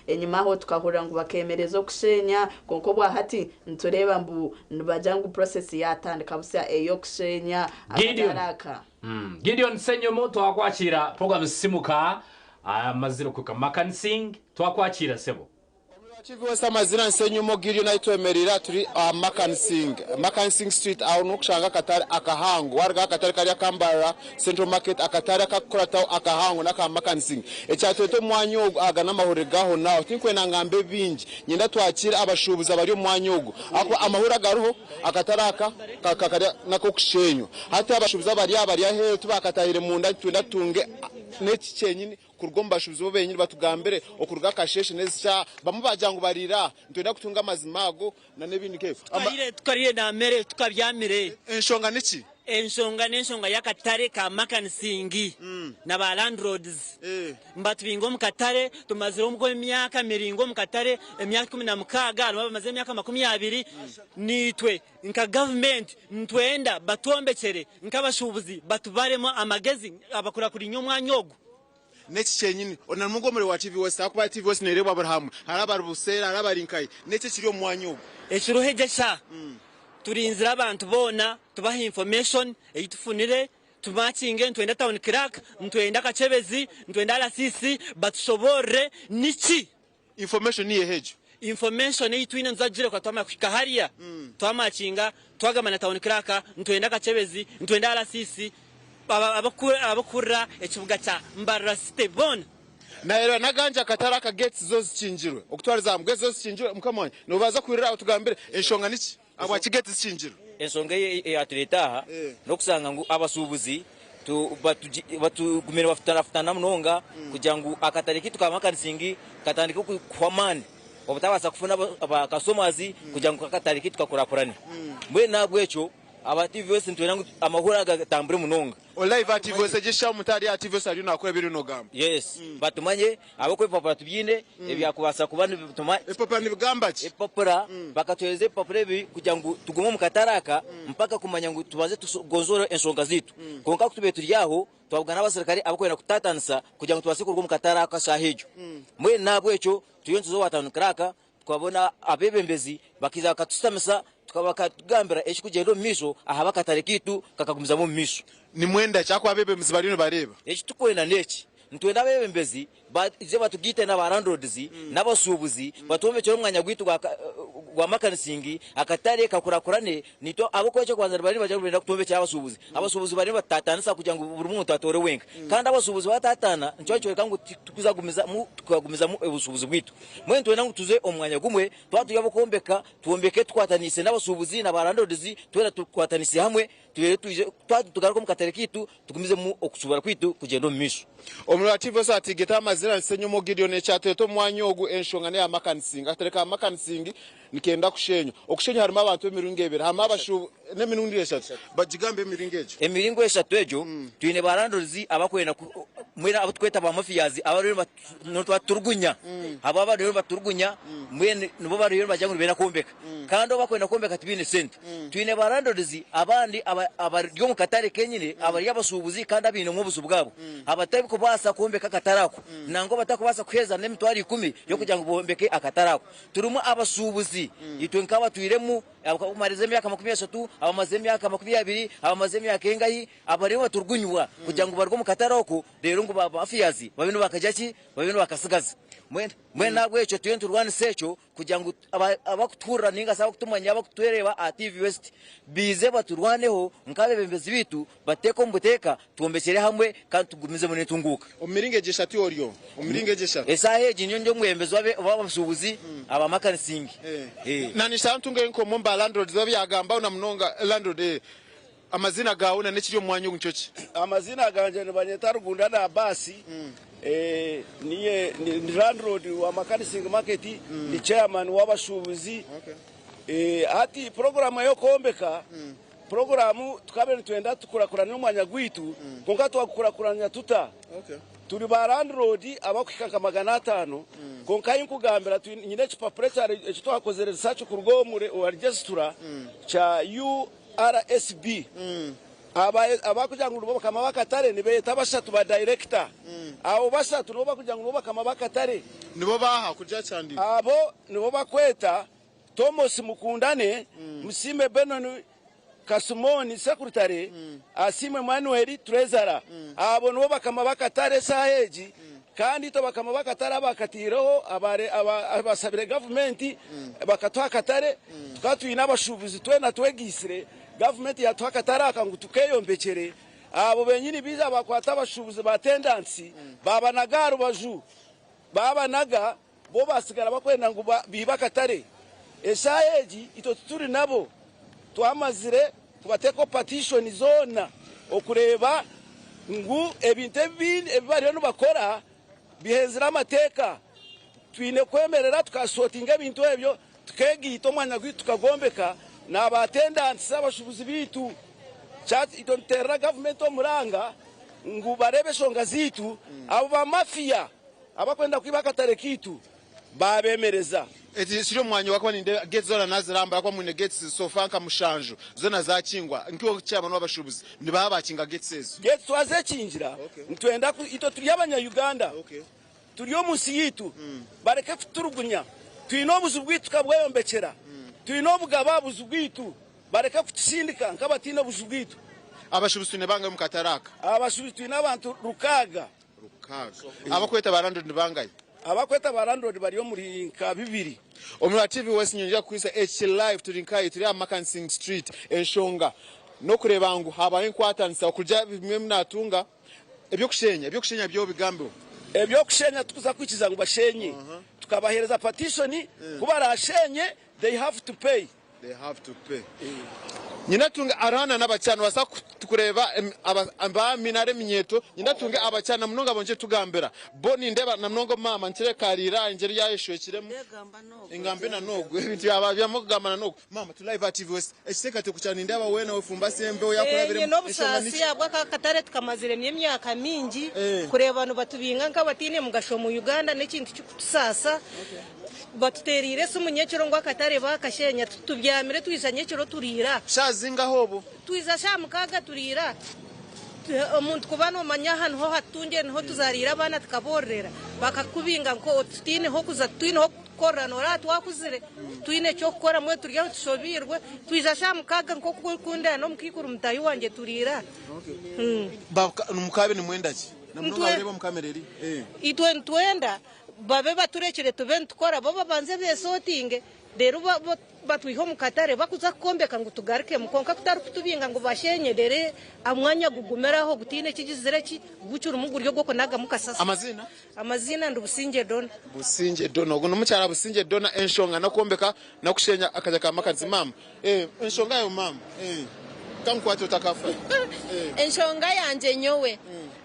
enyuma aho tukahurira ngo bakemereza kushenya konko bwahati ntureba mbu bajangu process yatandika busa eyo kushenya ataraka Gideon Senyomo twakwakira program simuka amaziro kuka makansing twakwakira sebo Chiviwese amazina Senyomo Gideon naitwemerera turi Makansing Street aho nukushanga katari akahango warga katari kari akambara Central Market akatari akakorataho akahango naka Makansing ecyatwete mwanyogo agana mahoregaho naho tinkwena ngambe bingi nyenda twakira abashubuza bari mwanyogo ako amahura garuho akataraka kakari nako kushenyo hati abashubuza bari he tubakatahire munda tundatunge neki cyenyine kurgomba shubuzo benyine batugambere okurga kasheshe nezisha bamubajyango barira ntwenda kutunga amazimago na nebindi kefu tukariye na mere tukabyamire enshonga niki ensonga yakatare ka Makansing na ba landlords mbatubingo mukatare tumaziro mgo emyaka miringo mukatare emyaka 16 alwa bamaze emyaka 20 nitwe nka government ntwenda batombekere nkabashubuzi batubaremo amagezi abakura kuri nyomwanyogo neki cyenyine ona mugomere wa TV West akuba TV West nereba Abraham harabarubusera harabarinkai neki kiri omwanyogo ekiruhegesha turinzira abantu bona tubaha information eyitufunire tumakinge ntwenda town crack ntwenda kachebezi ntwenda lasisi batushobore niki information niye hejo information eyitwine nzagire kwa twama kushikaharia twamakinga twagamana town crack ntwenda kachebezi ntwenda lasisi abakura ekibuga cha Mbarara City bona na era naganja kataraka gates zo zikinjirwe okutwariza mugeze zo zikinjirwe mukamanye no baza kwirira utugambire enshonga niki aba kigeti zikinjirwe ensonga ya turetaha no kusanga ngo abasubuzi batugumira bafutanafutana munonga kugira ngo akatariki tukamakansing katandika kwamani obutabasa kufuna abakasomazi kugira ngo akatariki tukakurakurane mwe nabwecho aba TV West ntwenangu amahura agatambure munonga live TV West gisha mutari ya TV West ari nakora biri no gamba yes batumanye abakwe papa tubyine ebyakubasa kubana bituma papa ni bigamba ki papa bakatweze papa bi kugira ngo tugume mukataraka mpaka kumanya ngo tubaze tugozora ensonga zitu konka kutube turyaho twabugana abasirikari abakwena kutatanisa kugira ngo tubase kurwo mukataraka shahejo mwe nabwecho tuyonzo zo watanu kraka twabona abebembezi bakiza katusamisa tukabakagambira ekikugendo misho ahaba katarikitu kakagumiza mu misho ni mwenda cyakwa abebembezi barino bareba ekitukwena neki ntwenda abebembezi baje batugite na barandrods n'abasubuzi batombekera umwanya gwitu gwa Makansing akatari kakurakurane nito abokwecho kwanza bari baje kubenda kutombekera abasubuzi bari batatanisa kugira ngo buri muntu atore wenka kandi abasubuzi batatana ncyo kangu tukagumiza mu ebusubuzi bwitu mwe ntwenda ngo tuze umwanya gumwe twatuye bokombeka tuombeke twatanise n'abasubuzi na barandrods twera tukwatanise hamwe tugarako mukatarikitu tugumize mu okusubara kwitu kugenda mu misho omurativo sati geta amazina Senyomo Gideon cyateto mwanyogo enshonga ne ya Makansing atereka Makansing nikenda kushenyo okushenyo harimo abantu b'emiringebera hama abashu ne minundi eshatu bajigambe emiringo eshatu ejo twine barandrozi abakwena mwera abutweta ba mafiyazi abarero baturgunya aba rero baturgunya mwene nibo bari bajya bena kombeka kandi bakwena kombeka tibine sente twine barandrozi abandi abaryo mukatare kenyine abari abasubuzi kandi abine nk'obusu bwabo abatabi ko basa kombeka katarako nango batakubasa kweza nemitwari 10 yo kugira ngo bombeke akatarako turimo abasubuzi itwe nkaba twiremu abakumarize myaka 30 abamaze myaka 20 abamaze myaka engayi abari baturgunywa kugira ngo barwo mukatarako rero ngo bafiyazi babino bakajaki babino bakasigaza mwe nabwecho tuyento rwani secho kugira ngo abakutura ninga saba kutumanya abakutwereba a TV West bize baturwaneho nkabebembezi bitu bateko mbuteka tuombekere hamwe kandi tugumize mu netunguka omiringe geshatu oryo omiringe geshatu esahe jinyonjo mwembezi babasubuzi aba Makansing nani santunge nko momba landlord zo byagamba una munonga landlord amazina gawe na nekiri omwanyo ncoki amazina ganje nibanyeta Rugunda na basi niye ni landlord wa Makansing Market ni chairman w'abashubuzi ati programu yo kombeka programu tukabere twenda tukurakurana n'umwanya gwitu konka twakurakuranya tuta turi ba landlord abakwikaka 500 konka yinkugambira nyine chipapressure ekitwakoze research ku rwomure wa registra cha URSB abakugira ngo nubaka amabakatare ni beta bashatu ba director abo bashatu nibo bakugira ngo nubaka amabakatare nibo baha kujya cyandi abo nibo bakweta Thomas Mukundane Musime Benon Kasumoni Secretary Asime Manuel Trezara abo nibo bakama bakatare saheji kandi to bakama bakatare abakatireho abasabire government bakatwa katare tukatwina abashubuzi twena twegisire government yatwakataraka ngo tukeyombekere abo benyini biza bakwata abashubuzi ba tendency babanaga rubaju babanaga bo basigara bakwenda ngo bibakatare esayeji ito turi nabo twamazire tubateko petition zona okureba ngu ebinte ebibari no bakora bihezira amateka twine kwemerera tukasotinga ebintu ebyo tukegito mwanya gwitu tukagombeka na batendants abashubuzi bitu chat itonterra government omuranga ngu barebe shonga zitu abo ba mafia abakwenda kwibakatare kitu babemereza eti siro mwanya wako ninde gates zona naziramba kwa mwine gates sofanka mushanju zona zakingwa nkiwo cyama n'abashubuzi niba bakinga gates gates twazekingira ntwenda ito turi abanya Uganda turiyo musi yitu bareke turugunya twino buzubwitu kabweyombekera twino bugaba buzubwitu bareke kutsindika nkabatina buzubwitu abashubuzi ne banga mukataraka abashubuzi twina abantu rukaga abakweta barando nibangaye abakweta barando bariyo muri nka 2 Omura TV West nyonja kwisa H live turinkaye turi Makansing Street enshonga no kurebangu habaye nkwatanisa kurya bimwe mnatunga ebyo kushenya byo bigambo ebyo kushenya tukuza kwikiza ngo bashenye tukabahereza petition kuba rashenye they have to pay nyinatunga arana n'abacana basa tukureba aba minare minyeto nyinatunga abacana munonga bonje tugambera boni ndeba na mnongo mama ntire karira ingeri yayeshwekiremo ingambe na nogo ibintu yababya mugambana nogo mama tu live TV West eseka te kucana ndeba wena wefumba sembe yakurabire no busasi abwa katare tukamazire myaka mingi kureba no batubinga nkabatine mugasho mu Uganda n'ikindi cy'ukusasa batuterire sumunyekero ngo akatare bakashenya tubyamire twizanyekero turira shazinga hobo twiza shamukaga turira umuntu kubano manya hano ho hatunge niho tuzarira abana tukaborera bakakubinga ngo tutine ho kuza twine ho koranora twakuzire twine cyo gukora mwe turya tushobirwe twiza shamukaga ngo kukunda no mukikuru mutayi wanje turira mukabe ni mwendaki namno bareba mukamereri itwe ntwenda babe baturekere tube tukora bo babanze besotinge rero batwiho mukatare bakuza kombeka ngo tugaruke mukonka kutari kutubinga ngo bashenye dere amwanya gugumeraho gutine kigizire ki gucura umuguryo goko naga mukasasa amazina ndubusinge dona ugo numucyara businge dona enshonga nakombeka nakushenya akaja ka makazi mama enshonga yo mama kankwate utakafa enshonga yanje nyowe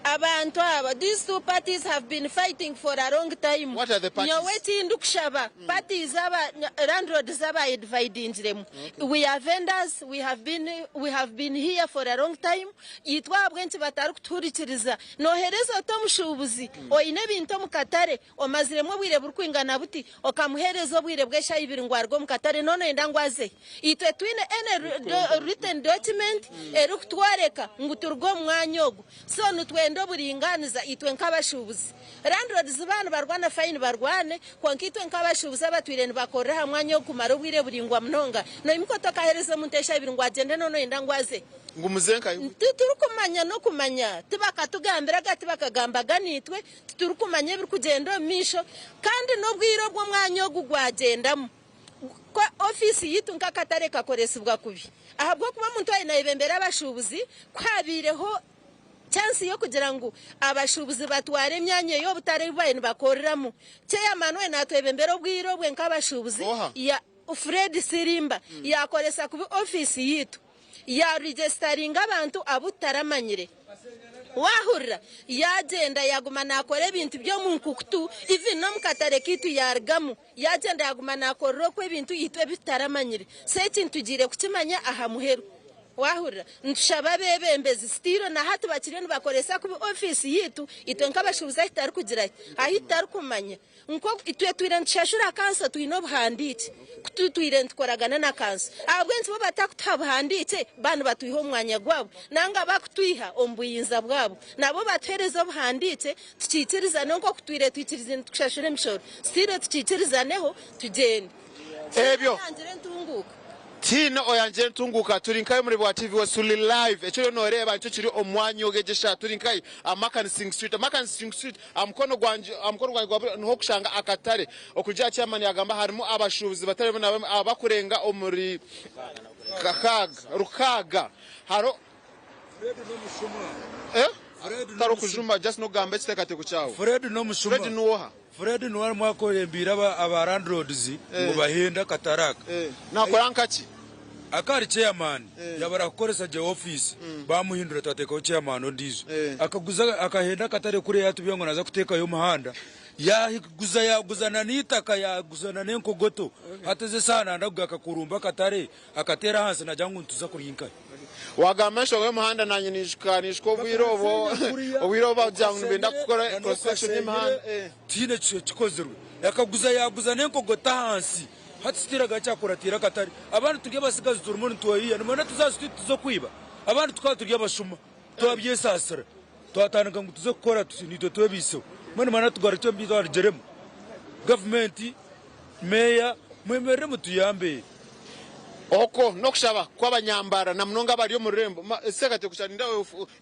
abantu aba these two parties have been fighting for a long time. What are the parties? Nyowe tindu kushaba parties aba landlords aba dividing them. We are vendors, we have been here for a long time. Yitwa bwenci batari kuturikiriza nohereza tomushubuzi oine bintu mukatare omaziremo bwire burkwingana buti okamuhereza bwire bwesha ibiri ngwargo mukatare none ndangwaze itwe twine written document erukutwareka nguturgo mwanyogo so nutwe ndo buringaniza itwe nk'abashubuzi landlords bana barwana fine barwane kwankitwe nk'abashubuzi abatwire nibakora hamwanya kumara ubwire buringwa mnonga no imikoto kahereza muntesha ibiri ngwagende none ndangwaze ngumuzenka turukumanya no kumanya tibakatugambira gati bakagambaga nitwe turukumanya biri kugenda misho kandi no bwiro bwo mwanya gugwagendamo kwa office yitu nkakatare kakoresibwa kubi ahabwo kuba muntu ayinayibembera abashubuzi kwabireho chance yo kugira ngo abashubuzi batware imyanya yo butare bayine bakoreramo cyeya manwe natwebembera bwiro bwe nk'abashubuzi ya Fred Sirimba yakoresa ku office yitu ya registering abantu abutaramanyire wahurira yagenda yaguma nakore ibintu byo munkukutu even no mukatare kitu yargamu yagenda yaguma nakorero ko ibintu yitwe bitaramanyire se kintu gire kukimanya aha muheru wahurira ntushaba bebembezi stiro na hatu bakiriye bakoresa ku office yitu itwe nk'abashubuza itari kugira ahitari kumanya nko itwe twire nshashura kansa twino buhandike twire ntukoragana na kansa abwenzi bo batakutabuhandike bantu batuyiho umwanya gwabo nanga bakutwiha ombuyinza bwabo nabo batwereza buhandike tukikiriza nko kutwire twikiriza tukashura imishoro stiro tukikirizaneho tugende ebyo angire ntunguka Tino oyanje ntunguka turinkaye muri bwa TV wasuli live echo noreba cyo kiri omwanyo gejesha turinkaye Makansing Street amkono gwanje no kushanga akatare okuja cyamani yagamba harimo abashubuzi batari abakurenga omuri rukaga haro taro kujuma just no gambe kitekate kuchawo Fred no mushuma Fred nuha Fred nuwa mwakorembira aba landlords ngo bahenda kataraka nakorankaki akari chairman yabara kukoresa je office bamuhindura tateka chairman ondizo akaguza akahenda katare kure yatubye ngo naza kuteka yo muhanda yaguzana nitaka yaguzana nenkogoto hateze sana ndaguga akakurumba katare akatera hansi najangu ntuza kurinka wagamesho we muhanda nanye nishkanishko wirobo jangu benda kukora construction y'imihanda tine chikozerwe yakaguza nenkogota hansi hatitira gacakuratira katari abantu tugiye basigaza turumuni tuwayiya nimana tuzazi tuzo kwiba abantu tukaba tugiye bashuma twabye sasara twatanaka ngo tuzo gukora nito tubiso mana tugara cyo mbizo arjeremo government meya mwemere mutuyambe oko nokushaba kwabanyambara na mnonga bari yo murembo sekate kucyaninda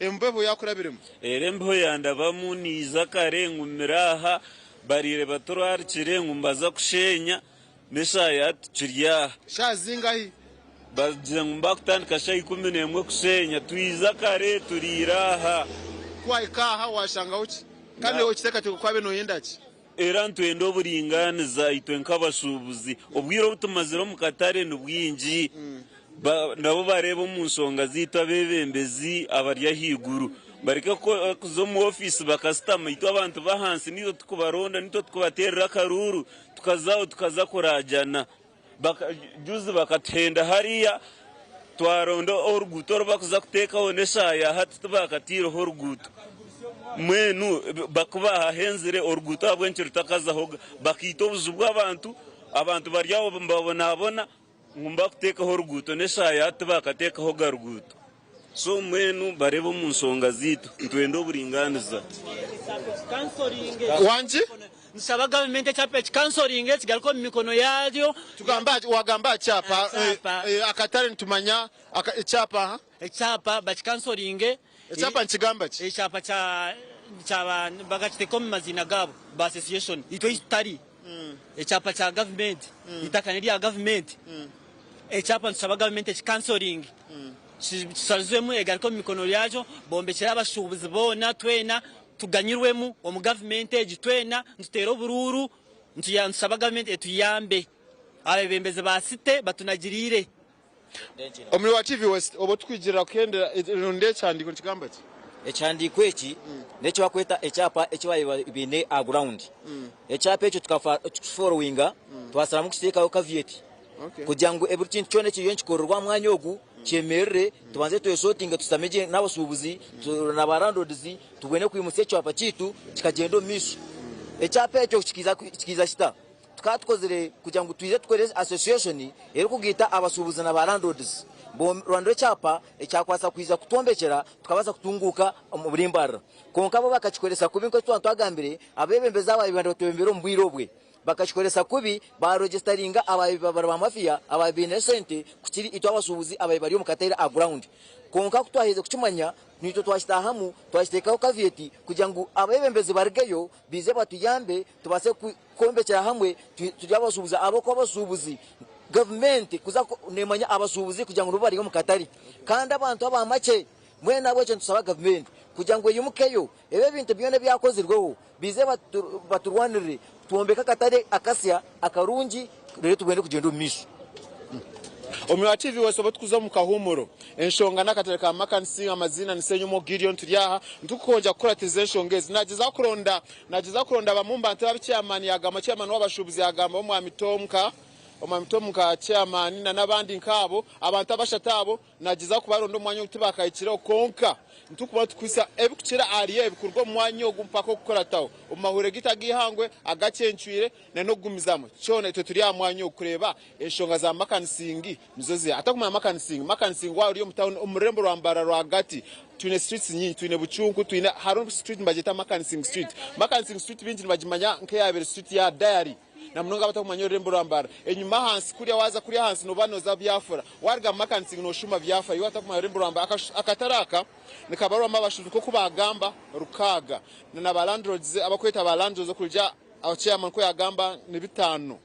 embeho yakurabiremo erembo yandaba muniza karengu miraha barire batorari kirengu mbaza kushenya neshaya tukirya shazingahi bajengu mbakutandika shay 11 kushenya twiza kare turiraha kwaikaha washanga uki kandi ukitekate kwabe no yendaki era ntwendo oburinganiza itwe nk'abashubuzi obwiro butumaziro mu katare n'ubwingi nabo bareba mu nsonga zitwa bebembezi abarya higuru bareka ko kuzo mu office bakastama itwa abantu bahansi nizo tukubaronda nito tukubaterera karuru tukaza kurajana juzi bakatenda hariya twaronda oruguto bakuza kuteka oneshaya hati tubakatiro horuguto mwenu bakubaha henzire oruguto abwenche rutakazaho bakito buzubwa abantu baryaho mbabona ngumba kuteka horuguto neshaya hati bakateka ho garuguto so mwenu barebo mu nsonga zitu ntwendo oburinganiza wanje nsaba government chapa counseling kigaruko mikono yayo wagamba chapa akatare ntumanya chapa but counseling chapa nchigamba chi chapa cha bagachiteko mu mazina gabo ba association ito istari chapa cha government itakaniri ya government chapa nsaba government counseling sizwemu egaruko mikono yayo bombekera abashubuzi bona twena tuganyirwemu omu government egitwena ntutero bururu ntuyansaba government etuyambe abebembeze basite batunagirire omuri wa TV West obo twigira kende runde cyandiko kigamba ki ekyandiko eki necho bakweta ekyapa ekibaye bine ground ekyapa ekyo tukafollowinga twasalamu kusitekayo caveat kugira ngo everything cyone kiyenkikorerwa mwanya ogu cyemerere tubanze twesotinga tusameje n'abasubuzi n'abarandodizi tubone kwimutse cyapa kitu kikagendo misu ecyapa ekyo kikiza shita tukatkozere kugira ngo tuize tukoreze association eri kugita abasubuzi n'abarandodizi Rwanda chapa ekyakwasa kwiza kutombekera tukabaza kutunguka mu burimbarara konka bo bakakikoresa kubi nko twagambire abebembeza ababibanda tubembero mbwiro bwe bakakikoresa kubi ba registeringa ababibara ba mafia ababine sente kukiri itwabasubuzi ababibari mu katera ground konka kutwaheze kucumanya nito twashitahamu twashitekaho caveat kugira ngo abebembezi bargeyo bize batuyambe tubase kombekera hamwe tujabasubuza abo ko basubuzi government kuza nemanya abasubuzi kugira ngo bari mu katari kandi abantu abamache mwena abo cyo tusaba government kugira ngo yumukeyo ebe bintu byone byakozirweho bize baturwanire tuombeka katari akasya akarungi rero tubende kugenda umisho omuri wa TV West obatkuza mu kahumuro enshonga nakatare ka Makansing amazina nisenyomo Gideon turyaha ntukonja gukora tizeshongezi nagiza kuronda bamumba ntaba chairman yagama chairman w'abashubuzi yagamba mu amitomka omamito muka chairman na nabandi nkabo abantu abashatabo nagiza kubaronda umwanya utibakayikira konka ntukuba tukwisa ebikukira ariye bikurwa umwanya ogumpaka gukora tawo umahure gitagihangwe agacencwire na no gumizamo cyone twe turi amwanya ukureba eshonga za makansingi nizozi atakuma makansingi wa uri mu town umurembo rwambara rwagati twine streets nyinyi twine buchungu twine haron street mbageta Makansing street binjini bagimanya nke yabere street ya diary na mnonga batakumanya urembo rwambara enyuma hansi kuriya waza kuriya hansi no banoza byafura warga Makansing no shuma byafura yo atakumanya urembo rwambara akataraka nikabarwa mabashudu ko kubagamba rukaga na balandrods abakweta balandrods zo kurya abachairman ko yagamba ni bitano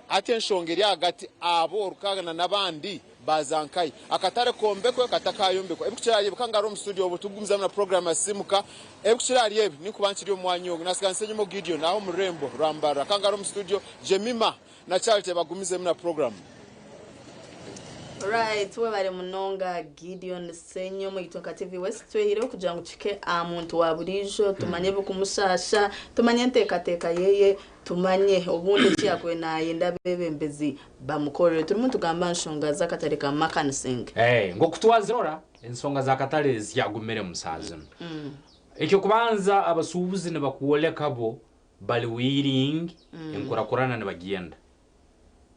atenshongeri hagati abo rukagana nabandi bazankai akatare kombeko katakayombeko ebikuchiraye bukangaro mu studio butugumza na program asimuka ebikuchiraye ni kubanchiri omwanyo nasikansenye mo Gideon naho murembo rambara kangaro mu studio Jemima na Charity bagumize na program. Right, we bari munonga Gideon Senyo mu Itonka TV West twehire kugira ngo cike amuntu wa burijo tumanye bukumusasha tumanye ntekateka yeye tumanye ubundi cyakwe naye ndabebembezi bamukorere turimo tugamba nshonga zakatare ka Makansing ngo kutwazirora ensonga zakatare ziyagumere musazi ekyo kubanza abasubuzi ne bakuoleka bo bali wiring enkurakurana ne bagenda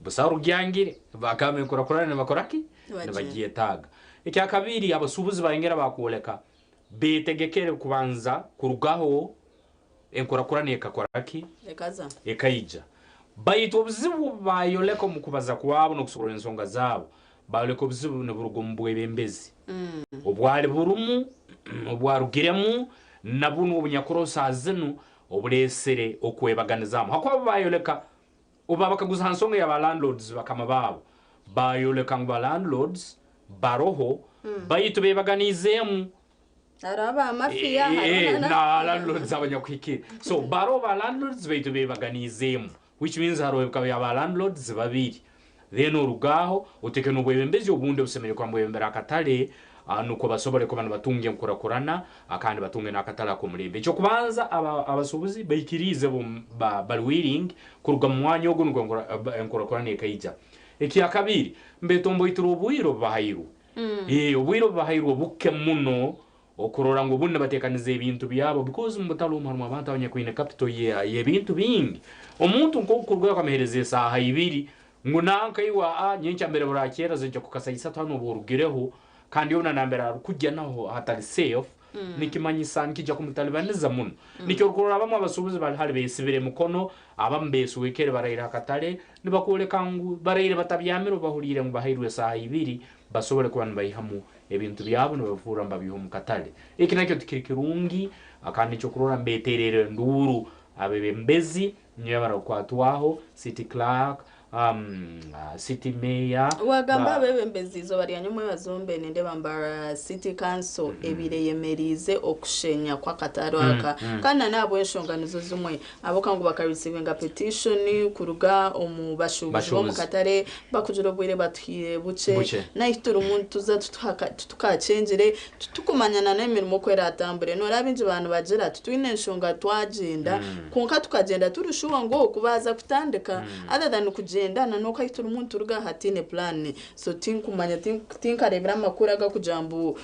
busaru gyangire bakame enkurakurana ne bakoraki ne bagiye taga ekya kabiri abasubuzi bayengera bakuoleka betegekere kubanza kurugaho enkurakurana ekakoraki ekaija bayito buzibu bayoleka mukubaza kwabo no kusura ensonga zabo bayoleka buzibu ne burugombo ebembezi obwali burumu obwarugiremu nabuno obunyakorosa zinu obulesere okwebaganizamu hakwa bayoleka obabakaguza hansonga ya landlords bakama babo bayoleka ngba landlords baroho bayito bebaganizemu araba amafia na landlords abanyakwikira so baroba landlords bayito bebaganizemu which means haroka ya landlords babiri then urugaho uteke no bwembezi obunde busemere kwa mbembera akatale nuko basobole ko bana batunge nkurakurana akandi batunge nakatala ko mulembe cyo kubanza abasubuzi bayikirize bali willing kuruga mwanya ogo nkurakurana ekaija eki akabiri mbetombo ituru obwiro bahayiru obwiro bahayiru buke muno okurora ngo bunne batekanize ebintu byabo because mutalo umharuma abantu abanyakwine capital ye bintu bingi omuntu nko kurwa kamehereze saha ibiri ngunanka iwa nyencha mbere burakera zenje kukasayisa tano burugireho kandi yona nambera kujya naho hatari safe nikimanyisa nkijya kumutalibaniza muno nicyo kurora bamwe abasubuzi bali hali besibire mukono abambesu wekere barayira katale nibakule kangu barayira batabyamiro bahurire ngo bahirwe saha ibiri basobole kubana bayihamu ebintu byabo nibavura mbabiho mu katale iki nakyo tikirikirungi akandi cyo kurora mbeterere nduru abebembezi nyabara kwatwaho city clerk city mayor wagamba bebembezizo bari anyumwe bazombe nende bambara city council ebire yemerize okushenya kwa kataraka kana nabo enshonganizo zumwe aboka ngo bakarisivinga petition kuruga omubashubuzi bo mukatare bakujuro bwire bathiye buce na ituru umuntu za tukacengere tukumanyana nemirimo kwera atambure no rabinje bantu bagera twine enshonga twagenda konka tukagenda turushuwa ngo kubaza kutandika other than ndana no kayitura umuntu ruga hatine plan so tinkumanya tinkarebera makuru aga kujambu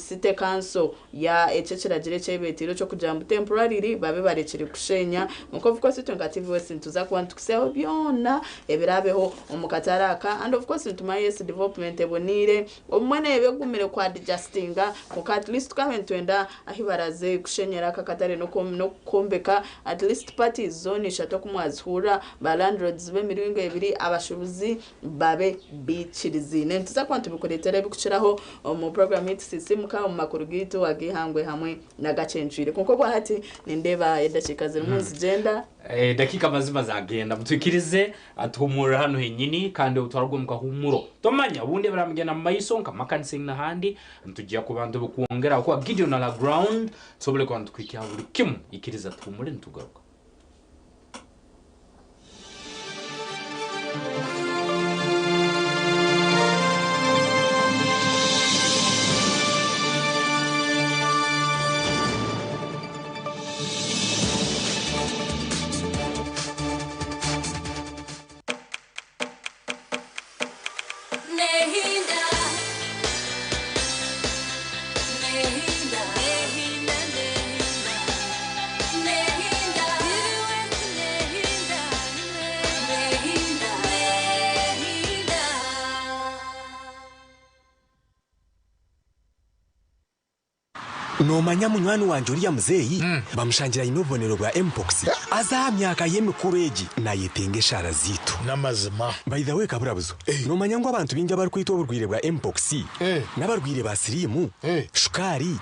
city council ya ececera gire cebetiro cyo kujambu temporarily babe barekere kushenya nuko vuko Itonka TV West ntuza kwantukiseho byona ebirabeho omukataraka and of course ntuma yes development ebonire omwana ebegumire kwa adjustinga ko at least kame twenda ahibaraze kushenyera kakatare no kombeka at least party zone shato kumwazhura balandrods bemiringo ebiri abashubuzi babe bichirizine ntuza kwantu bikoretera bikuchiraho mu program itisimuka mu makuru gitu wagihangwe hamwe na gacenjire kuko kwa hati nindeba edashikaze munsi genda dakika mazima zagenda mutwikirize atumura hano henyini kandi utwaragwa mukahumuro tomanya ubundi baramugena mayisonka Makansing na handi ntujya kubantu bukuongera kwa Gideon na la ground sobole kwantu kwikia buri kimu ikiriza tumure ntugaruka. nomanya munywani wanje uriya muzeyi bamushangira inobonero bwa mpox aza myaka yemikureji nayetenga eshara zitu namazima by the way kaburabuzo nomanya ngo abantu binja bari kwita uburwire bwa mpox n'abarwire ba sirimu shukari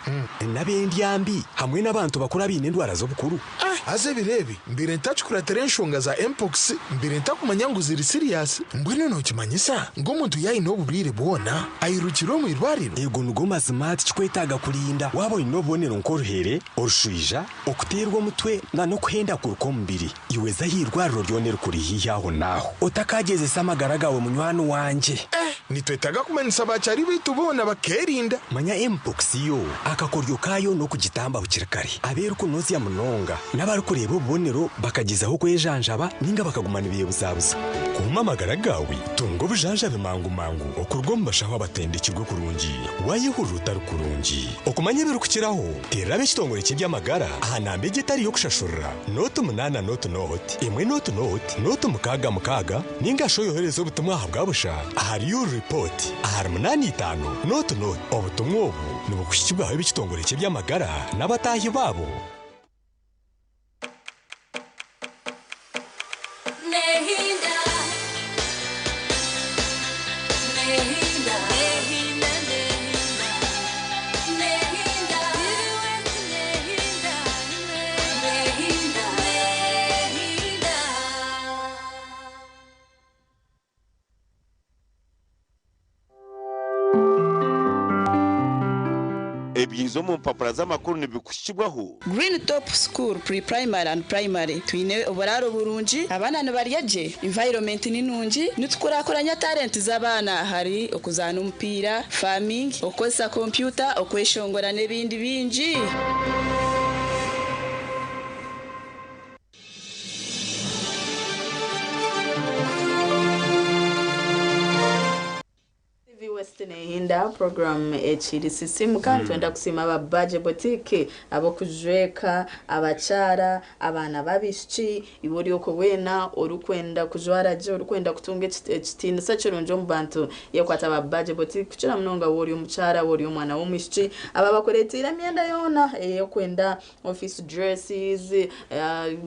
n'abendi yambi hamwe n'abantu bakora bine ndwara zo bukuru aze birebi mbere ntacukuratere nshonga za mpox mbere ntakumanya ngo ziri serious mbwene no kimanyisa ngo umuntu yayino uburwire bona ayirukiro mu irwariro ego nugo mazimati chikwetaga kulinda wabo inobonero nkorohere orushwija okuterwa mutwe no kuhenda kuruko mbiri iweza hirwariro ryonera kuri hiyaho naho utakageze samagara gawe munywani wanje nitwetaga kumanisa bacari bitubona bakerinda manya mpox yo akakoryo kayo no kugitamba ukirikare abera kunozi ya munonga n'abari kureba ubonero bakagizaho kwejanjaba ninga bakagumana ibiye buzabuza kumamagara gawe tungo bujanjabe mangu okurwo mbashaho abatendekirwe kurungi wayihuruta rukurungi okumanye biru kukiraho terabe kitongore cy'byamagara aha nambe gitari yo kushashurira note 8 note imwe note mukaga ninga shoyohereza ubutumwa habwabusha ahari yo report ahari 85 note obutumwa obu nubukushikibwaho bikitongore cy'byamagara n'abatahi babo ebyizo mu mpapuro z'amakuru nibikushibwaho Green Top School Pre-Primary and Primary twine oburaro burungi abana nibaryaje environment ninungi nitukorakoranya talent z'abana hari okuzana umupira farming okozesa computer okweshongora nebindi bingi Hinda program echiri sisimu kandi twenda kusima aba budget boutique abo kujweka abachara abana babishiki ibori yoko wena orukwenda kujwara je orukwenda kutunga ekitini sachirunjo mu bantu yekwata aba budget boutique kuchira mnonga wori umuchara wori umwana w'umishiki aba bakoretira myenda yona yokwenda office dresses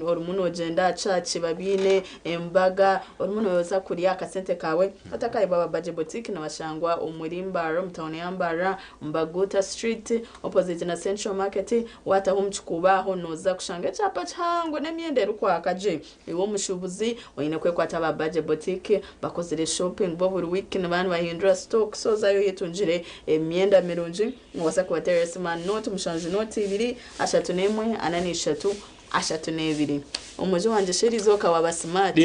orumuntu ogenda church babine embaga orumuntu yoza kuriya kasente kawe atakaye baba budget boutique nabashangwa umurimba mtawuni yambara Mbaguta Street opposite na Central Market wata humchukubaho noza kushanga chapa changu nemyende rukwakaje iwo mushubuzi wine kwekwata aba budget boutique bakozere shopping bo buri weekend abantu bahindura stock so zayo yetunjire emyenda mirunji wasa kwa terrace man note mushanje note 2 ashatu nemwe anani shatu ashatu nebiri umujo wanje sherizoka waba smart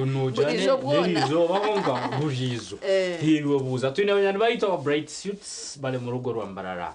unujane nizo bahonga burizo hiwe buza twine abanyana bayita bright suits bale mu rugo rwambarara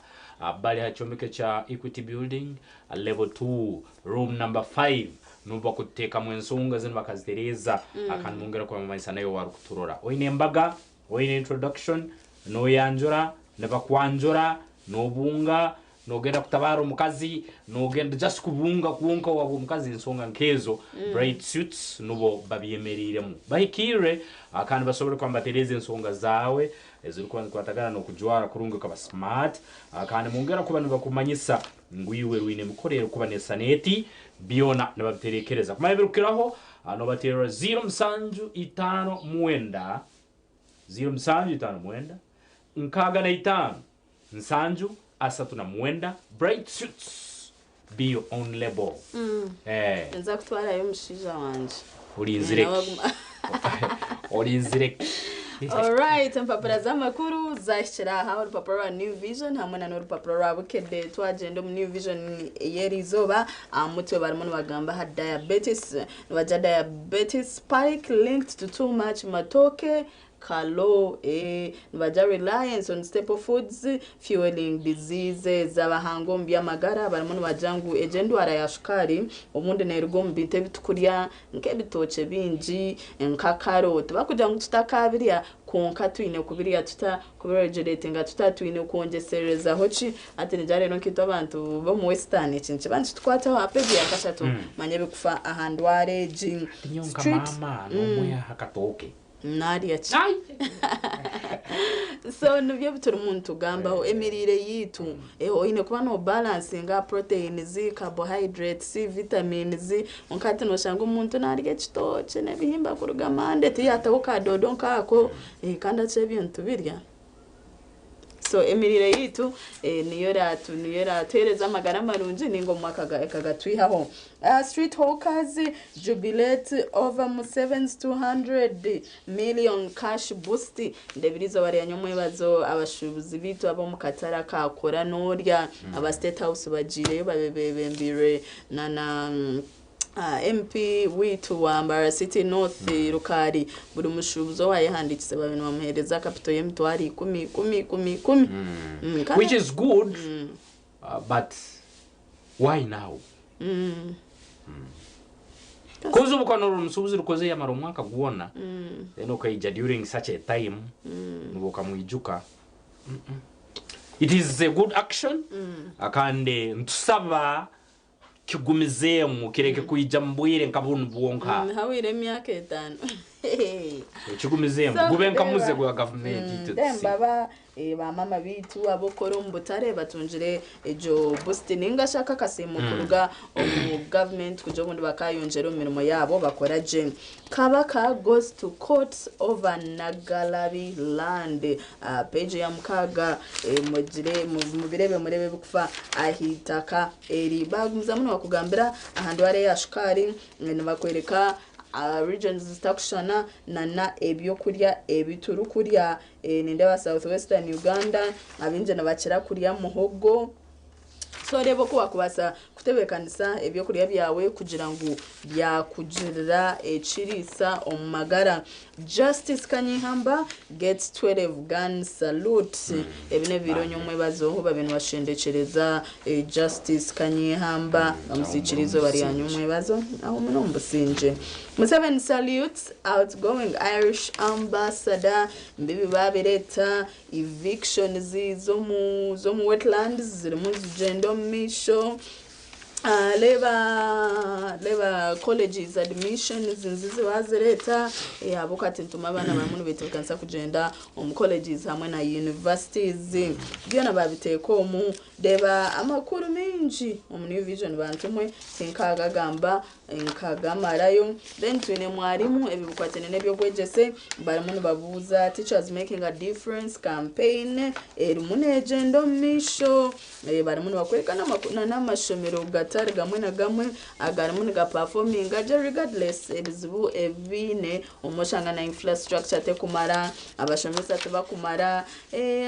bale hachomeke cha Equity Building level 2 room number 5 nuba kuteka mwensonga zino bakazitereza akanmungera kwa mamaisa nayo waru kuturora oine mbaga oine introduction no yanjora nebakwanjora no bunga nogenda kutabara umukazi nogenda just kubunga wabo mukazi insonga nkezo bright suits nubo babyemeriremo bahikire akandi basobora kwambatereza insonga zawe eziri kwatagana no kujwara kurunga kaba smart akandi mungera kubana bakumanyisa ngwiwe ruine mukorero kubanesa neti biona nabaterekereza kumayibirukiraho ano batera 075 mwenda nkaga na 5 nsanju asatu na mwenda bright suits bio on label nza kutwara yo mushija wanje olinzirek Alright, mpapura z'amakuru zashiraha urupapuro rwa New Vision hamwe na urupapuro rwa Bukede twagenda mu New Vision yerizoba amutwe barimo bagamba ha diabetes spike linked to too much matoke kalo nibaja reliance on staple foods fueling diseases abahango by'amagara barimo nibajangu egendwara ya shukari omundi nergo mbite bitukurya nk'ebitoke bingi nka carrot bakugira ngo tutakabirya konka twine kubirya kubirejeratinga twine kongesereza hoci ati nijare no kito abantu bo mu western ikintu bantu tukwataho apebya kashatu manye bikufa ahandware jing street mama no moya hakatoke nari so nibyo bituri umuntu gambaho emirire yitu ine kuba no balancing proteins carbohydrates vitamins onkati no shanga umuntu nari ekitoke nebihimba kurugamande tiyataho kadodo nkako kandi ace bintu birya so emirire yitu niyo ratereza amagara marunji ningo mwakaga twihaho street hawkers jubilate over 700 million cash boost ndebirizo bari yanyomwe bazo abashubuzi bitu abo mukatara kakora norya aba state house bagireyo babebembire na MP witu wa Mbara City North Rukari buri mushubuzo wayihandikise babintu bamuhereza capital y'emitwari 10 which is good but why now Kozo ubukano umusubuzi rukoze yamara umwaka guona eno kayija during such a time nuboka mwijuka it is a good action akande ntusaba kigumize mu kireke kuyija mbwire nkabunu bwonka hawire myaka 5 kigumize gube nkamuze gwa government baba ba mama bitu abokoro mbutare batunjire ejo boosting ngashaka kasemo kuruga mu government kujo bundi bakayonjera imirimo yabo bakora je kabaka goes to court over Nagalabi land page ya mukaga mugire mu birebe murebe bikufa ahitaka eri bagumza muno bakugambira ahandu are yashukari bakwereka regions zitakushana na ebyo kurya ebituru kurya ninde wa South Western Uganda abinje nabakira kurya muhogo so rebo ko wakubasa kutebekanisa ebyo kurya byawe kugira ngo byakugirira ecirisa omagara Justice Kanyihamba gets 12 gun salute ebine bironyo mwebazo babintu bashendekereza Justice Kanyihamba amusicirizo bari yanyumwe bazo aho munombo sinje Museveni salutes outgoing Irish ambassador mbibi babireta evictions zo mu wetlands ziri mu gendo misho leba colleges admissions nzizi wazireta abokati ntuma abana bamuntu betekansa kugenda colleges hamwe na universities byona babiteko mu deba amakuru menji New Vision bantumwe sinkagagamba nkagamarayo then twine mwarimu ebibukwatene nebyo gwegese baramuntu babuza teachers making a difference campaign muneje misho baramuntu bakwerekana n'amashomero gatari gamwe na gamwe agaramuntu ga performing regardless ebizibu ebine umushanga na infrastructure te kumara abashomesa te bakumara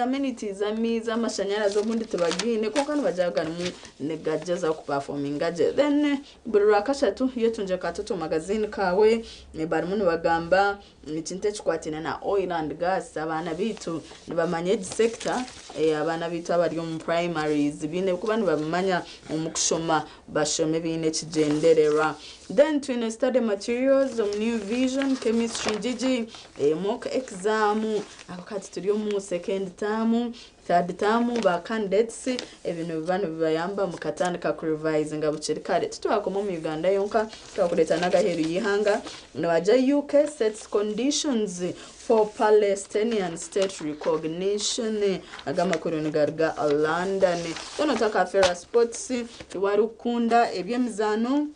amenities amiza amashanyarazo mundi tebagine ko kandi bajagana mu negajeza ku performing then burakashatu yetunje katoto magazine kawe baramuntu bagamba ikinte kikwatina na oil and gas abana bitu nibamanye sector abana bitu abari mu primaries bine kubana bamanya umukushoma bashome bine kigenderera then twine study materials of New Vision chemistry gigi mock exam akati turi mu second term third term ba candidates ebintu bibano bibayamba mu katandika ku revise ngabucerikare tutwakoma mu Uganda yonka twakureta nagaheru yihanga nabaja UK sets conditions for Palestinian state recognition agama kuroni garga London tonotaka fera sports warukunda ebyemizano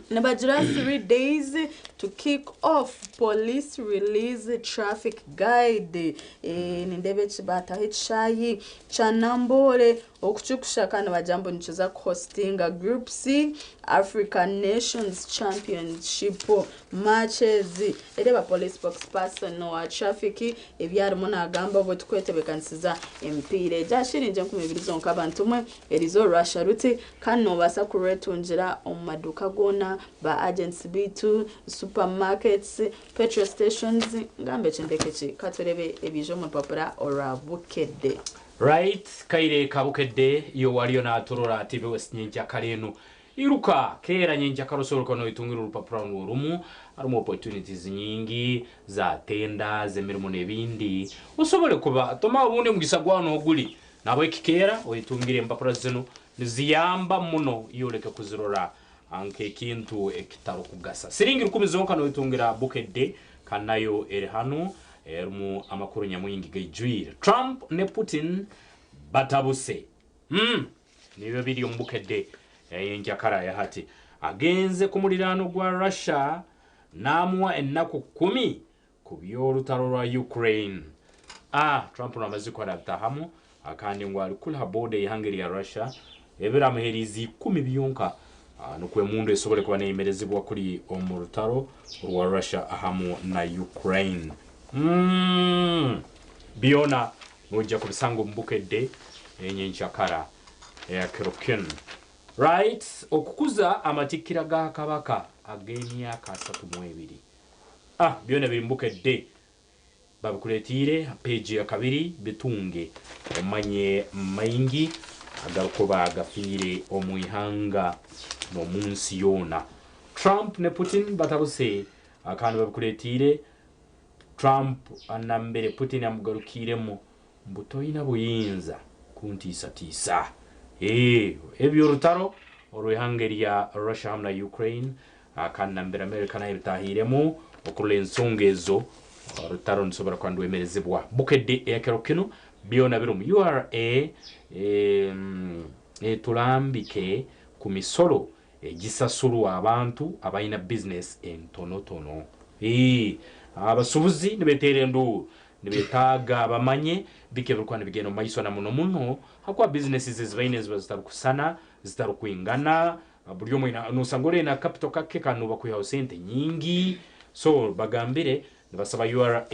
Nabajira 3 days to kick off police release traffic guide nindebe chibata hichayi chanambore okuchukusha kandi bajambo nichoza hostinga Group C African Nations Championship matches ereba police spokesperson wa traffic ebyarimo nagamba bo tukwetebekanisiza empire jashirinje kumibirizo nkabantu mwe erizo Russia ruti kandi no basa kuretungira omumaduka gona ba agents bitu supermarkets petrol stations ngambe chendekechi katurebe ebijo mu papura orabukedde right kaire kabukedde yo waliyo na turora TV West Nyenja Karenu iruka kera Nyenja Karosoro kono itungira urupapura n'urumu harimo opportunities nyingi za tenda zemirimo nebindi usobole kuba toma ubundi mugisagwano oguli nabo ikikera oyitungire mpapura zeno niziyamba muno yoleke kuzirora anke kintu ekitaro kugasa siringi 10 zonka no itungira bukedde kanayo eri hano ermu amakuru nyamwingi gejwire Trump ne Putin batabuse niyo biri umbukedde yenjakara ya hati agenze kumulirano gwa Russia namwa ennaku 10 kubyolutaro lwa Ukraine Trump namaziko aratahamu akandi ngwali kula bode ihangeri ya Russia ebera muherizi 10 byonka nukwe mundu esobole kuba nemerezibwa kuri omurutaro rwa Russia ahamu na Ukraine biona nujja kubisango mbukedde enyenchakara ya Kerokin right okukuza amatikira ga kabaka agenia kasatu mwebiri biona birimbukedde babikuletire page ya kabiri bitunge omanye maingi agarukoba agafire omwihanga no munsi yona Trump ne Putin batabuse akandi babikuletire Trump anambere Putin amugarukiremo mbutoyina buyinza kuntisa ebyo rutaro orwihangeri ya Russia hamna Ukraine akanambere America na ibitahiremo okulensongezo rutaro nsobora kwandwemerezebwa bukedde yakerokino biona birum URA tulambike ku misolo gisasulu abantu abayina business entonotono abasubuzi nibetere ndu nibetaga bamanye bikebirukwana bigeno maiso na muno hakwa businesses zibaine zitarukusana zitarukwingana buri omwe nusangore na capital kake kanu bakuyaho sente nyingi so bagambire nibasaba URA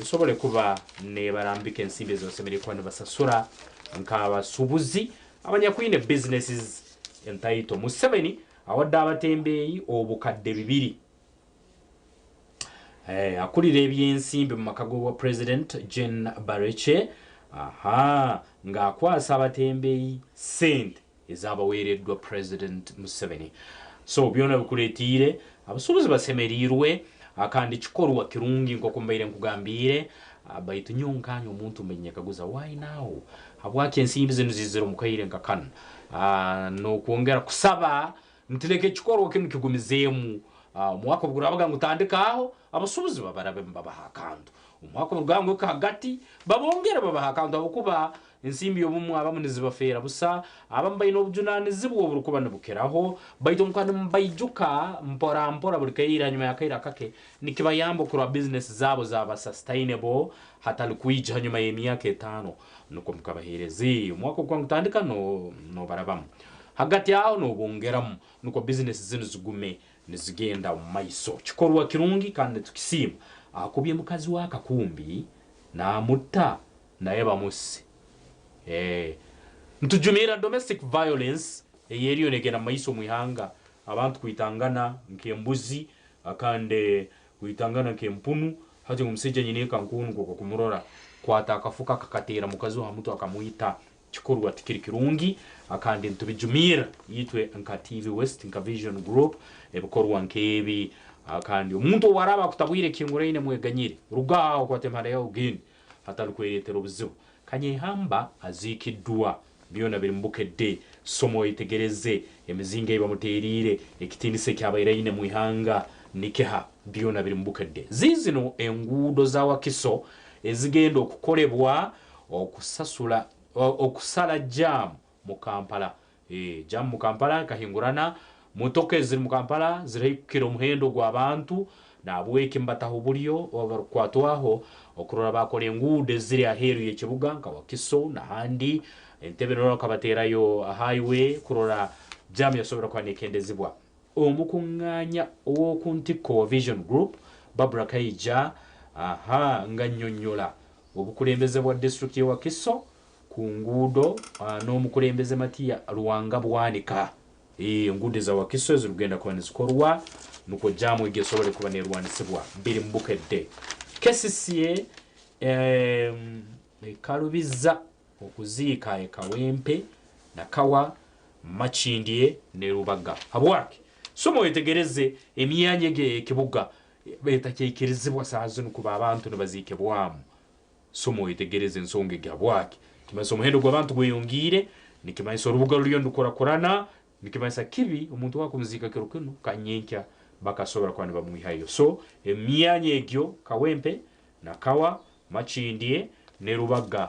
isobole kuba ne barambike ensimbe zosemere kwa nibasasura nk'abasubuzi abanyakwine businesses entaito Museveni awadde abatembeyi obukadde 2 akulira ebyensimbe mu makago wa President Jen Bareche ng'akwasa abatembeyi sente ezabaweereddwa President Museveni so byona bikuletire abasubuzi basemerirwe akandi kikorwa kirungi nkoko mbaire nkugambire baitu nyonkanyo omuntu menya kaguza why now habwake ensimbi zino zizero mukaire nkakana no kuongera kusaba ntileke kikorwa kinu kigumizemu mwaka bugurabaga ngutandikaho abasubuzi babarabe mbabahakandu umwaka bugangwe kagati babongera babahakandu abukuba ensimbi yobumwe abamunizibafera busa abambaye no bujunane zibwo burukuba nebukeraho baito mukwane mbayijuka mpora bulikaira nyuma yakaira kake nikibayambo kura business zabo zaba sustainable hatali kuija nyuma y'emyaka 5 nuko mukabaherezi umwaka kwa ngutandika no barabamu hagati yao no bongeramu nuko business zino zigume nizigenda maiso kikorwa kirungi kandi tukisima akubye mukazi waka kumbi na mutta naye bamusi ntujumira domestic violence yeriyo negera maiso mwihanga abantu kuitangana nkembuzi akande kuitangana nkempunu hati umusejja nyine kankunu ko kumurora kwata akafuka kakatera mukazi wa mutu akamuita kikorwa tikiri kirungi akande ntubijumira yitwe nka TV West nka Vision Group ebikorwa nkebi akandi umuntu waraba kutabwire kingurene mweganyire rugaho kwa temara ya ugeni hatalukweretera obuzibu kanye hamba azikidwa byona birimbukedde somo itegereze emizinga ibamuterire ekitindise kyabayirayine mwihanga nikeha byona birimbukedde zizino engudo za wakiso ezigenda okukolebwa okusala jam mu Kampala jam mu Kampala kahingurana motoka ziri mu Kampala zirahikira omuhendo gw'abantu nabweke mbataho buryo obarukwatwaho okurora bakora engude ziri aheru y'ekibuga nka Wakiso n'ahandi entebe no kabaterayo highway kurora jam yasobora kwanekendezibwa omukunganya owokuntiko Vision Group Barbara Kaija nganyonyola obukulembeze bwa district ya Wakiso ku ngudo n'omukulembeze Matia Ruwanga bwanika engude za Wakiso zirugenda kwanizikorwa nuko jamu igesobole kuba nerwanisibwa biri mbukedde kesisiye karubiza okuziika ekawempe nakawa machindie ne Rubaga habwake somo yetegereze emyanya ekibuga betakikirizibwa sazino kuba abantu nabazike bwamu somo yetegereze ensonga egabwake kimasomo hendo gwabantu gweyongire nikimaisa Rubuga ruliyo ndukorakorana nikimaisa kibi omuntu wakumuzika kirukino kanyenkya bakasobora kwani bamwihayo so emyanya egyo kawempe nakawa machindie ne Rubaga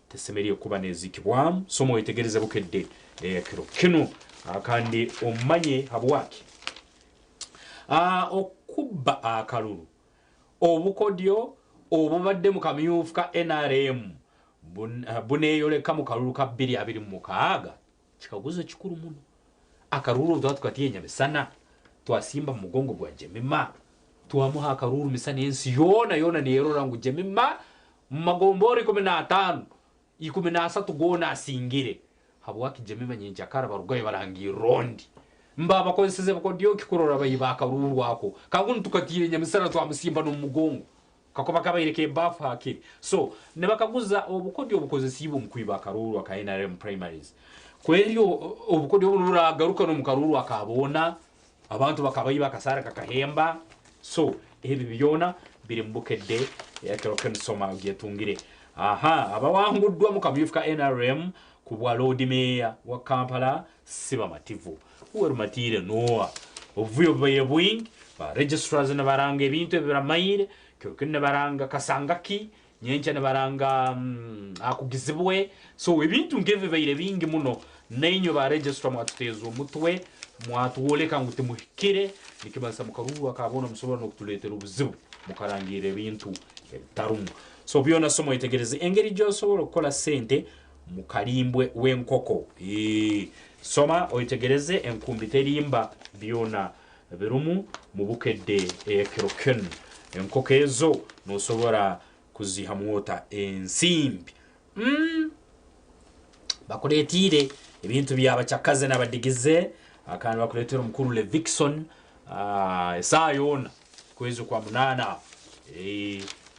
tesemeriye kuba nezikibwamu somo yetegereze bukedde kirukino kandi omanye habwake okuba akalulu obukodyo obubadde mu kamyufu ka NRM buneyoleka mu kalulu ka 2026 kikaguzo kikuru muno akarulu twatwatiye Nyabisana twasimba mu mugongo gwa Jemima twamuha akarulu misana ensi yona niyerora ngo Jemima magombori 15 13 gona asingire habwaki Jemima nyenjakara barugaye barangi rondi mbaba konseze bakodyo kikurora bayibaka ruru wako kaguntu tukatire Nyamisana twamusimba no mugongo kakoba kabayireke bafu hakiri so ne bakaguza obukodyo obukoze sibo mukwibaka ruru aka NRM primaries kwelyo obukodyo buragaruka no mukaruru akabona abantu bakabayiba kasara kakahemba so ebi byona biri mbukedde yakero soma gyetungire abawangudwa mu kamyufu ka NRM kubwa Lord Mayor wa Kampala siba mativu uwerumatire noa ovuyo bayebwing ba registrars na baranga ebintu ebiramayire kyokene baranga kasangaki nyencha ne baranga akugizibwe so ebintu ngeve bayire bingi muno nenyo ba registrar mwatutezo mutwe mwatuoleka nguti muhikire nikibasa mukaruru akabona musobora no kutuletera ubuzibu mukarangire ebintu tarumu so byona somo itegereze engeri jo sobora kola sente mukalimbwe wenkoko soma oitegereze enkumbi terimba byona birumu mubukedde ekiroken enkoko ezo nosobora kuzihamwota ensimbi bakuletire ebintu byabachakaze n'abadigize akandi bakuletera omukuru le Vixon esayona kwezo kwa munana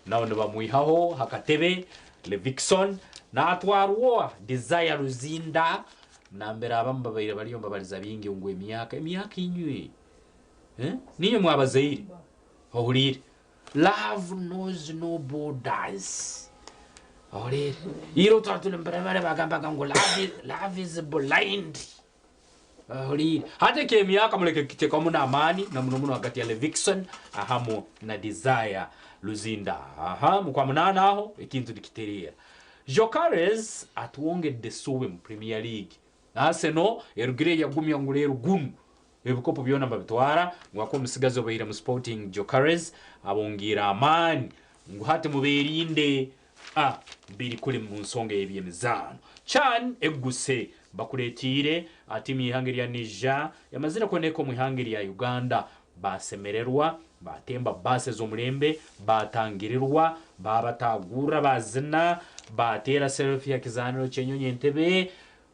nawo nebamwihaho hakatebe le Vixon na atwarwa Desire Luzinda nambera abamba bayira baliyo mbabaliza bingi ngwe emyaka inywe niyo mwabazairi ohulire love knows no borders ohulire iro tatule mbere bagamba ngo love is blind ohulire hata ke emyaka muleke kiteka muna amani na muno hagati ya le Vixon ahamo na Desire Luzinda mukwa munana aho ikintu dikiteria Jokares atuongedde suwe mu Premier League Arsenal erugire yagumya ngulero gunu ebikopo byona babitwara ngwako musigazo bayira mu Sporting Jokares abongira amani nguhate muberinde biri kuli mu nsonga y'ebyemizano Chan eguse bakuletire atimi ihangiri ya Niger yamazina koneko mu ihangiri ya Uganda basemererwa batemba base zo mulembe batangirirwa babatagura bazina batera selfie ya kizaniro cyenyonye Entebbe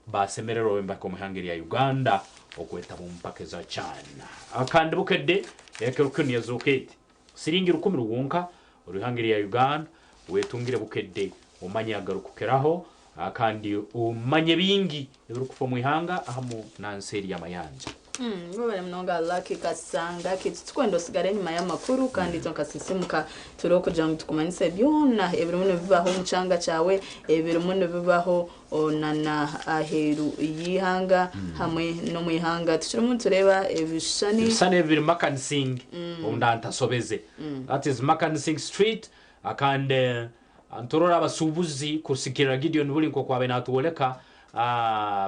basemererwa mbako mu ihangiri ya Uganda okweta mu mpake za China akandi bukedde ekerukuni yazokete siringi 10 ruwonka uruhangiri ya Uganda wetungire bukedde umanya garukukeraho akandi umanye bingi ebirukufa mu ihanga ahamu nanseri ya mayanja Ngobere mnonga Lucky Kasanga kitutwendo sigare nyuma y'amakuru kandi tonkasisimuka turoko jangu tukumanise byona ebirumuntu bibaho mucanga cyawe ebirumuntu bibaho onana aheru yihanga hamwe no mu ihanga tushirimo tureba ebishani biri Makansing ondanta sobeze that is Makansing Street akande antorora abasubuzi kusikira Gideon buli nko kwabe natuoleka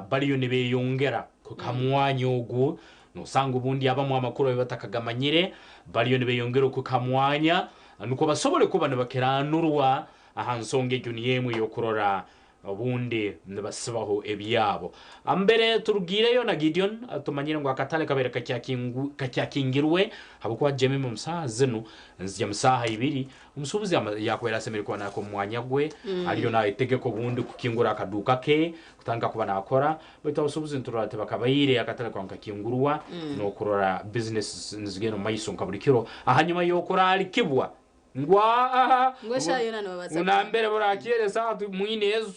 baliyo nibe yongera kukamwanyo ogu nosanga ubundi abamu amakuru abe batakagamanyire bariyo nibeyongera kukamwanya nuko basobole kuba nibakeranurwa aha nsonga ejo niyemwe yo kurora ubundi nibasibaho ebyabo ambere turugireyo na Gideon atumanyire ngo akatale kabere kacyakingirwe habuko jeme mu msaha zenu nzya msaha ibiri umusubuzi yakwera semerikwa nako mwanya gwe ariyo na itegeko bundi kukingura akaduka ke kutanga kuba nakora bita usubuzi nturate bakabayire akatale kwa kakingurwa no kurora business nzigeno mayisonka buri kiro ahanyuma yo kurari kibwa ngwa shayo nababaza unambere burakire saa mwinezo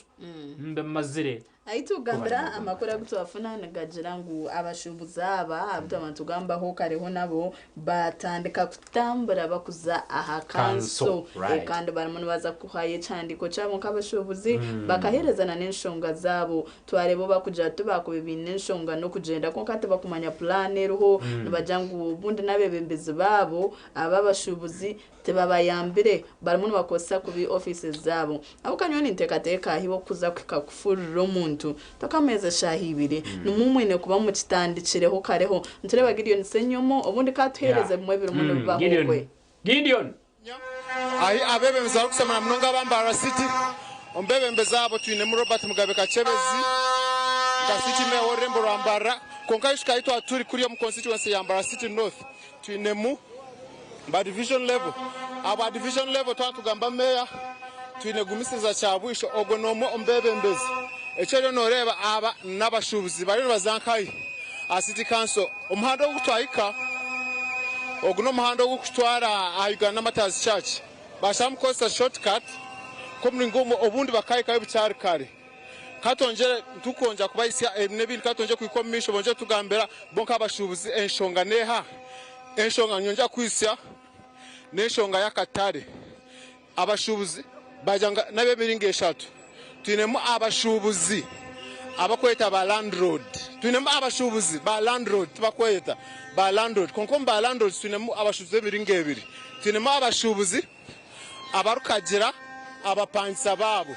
mbe mazire aitugambira amakuru agutwafuna nagagira ngo abashubuzaba abdamantugambaho kareho nabo batandika kutambura bakuza aha kanso kandi baramuntu baza kuhaye candiko cyabo kabashubuzi bakaherezana n'inshonga zabo twarebo bakuja tubakubibine inshonga no kugenda ko kate bakumanya plan ruho nibajangu bundi nabebembezi babo ababashubuzi tebabayambire baramuntu bakosa kubi offices zabo abo kanyoni ntekateka hibo kuza kwikakufurira umuntu takameze shahibire numumwene kuba mu kitandikireho kareho ntureba Gideon senyomo ubundi katuhereze mwe biri umuntu bahokwe Gideon ahi abebembeza kusema mnonga bambara city ombebembeza abo twine mu Robert Mugabe Kachebezi ka city me orembo rambara konka ishikaitwa aturi kuri yo mu constituency ya Mbara City North twine mu ba division level aba division level twatugamba meya twine gumisiza cyabwisho ogo nomo ombebembeza ecyo noreba aba nabashubuzi bari bazankayi a city council umuhando wo gutwayika ogo no muhando wo gutwara ayugana matazi church basham costa shortcut komringomo obundi bakayika y'ubucyari kare katongere tukonja kubayisya nebindi katonje kwikomisho bonje tugambera bonka abashubuzi enshonga neha enshonga nyonja kwisya neshonga yakatare abashubuzi bajanga nabebiringe 3 twinemo abashubuzi abakweta ba landlord twinemo abashubuzi ba landlord bakweta ba landlord konko ba landlord twinemo abashubuzi biringe 2 twinemo abashubuzi abarukagira abapangisa babo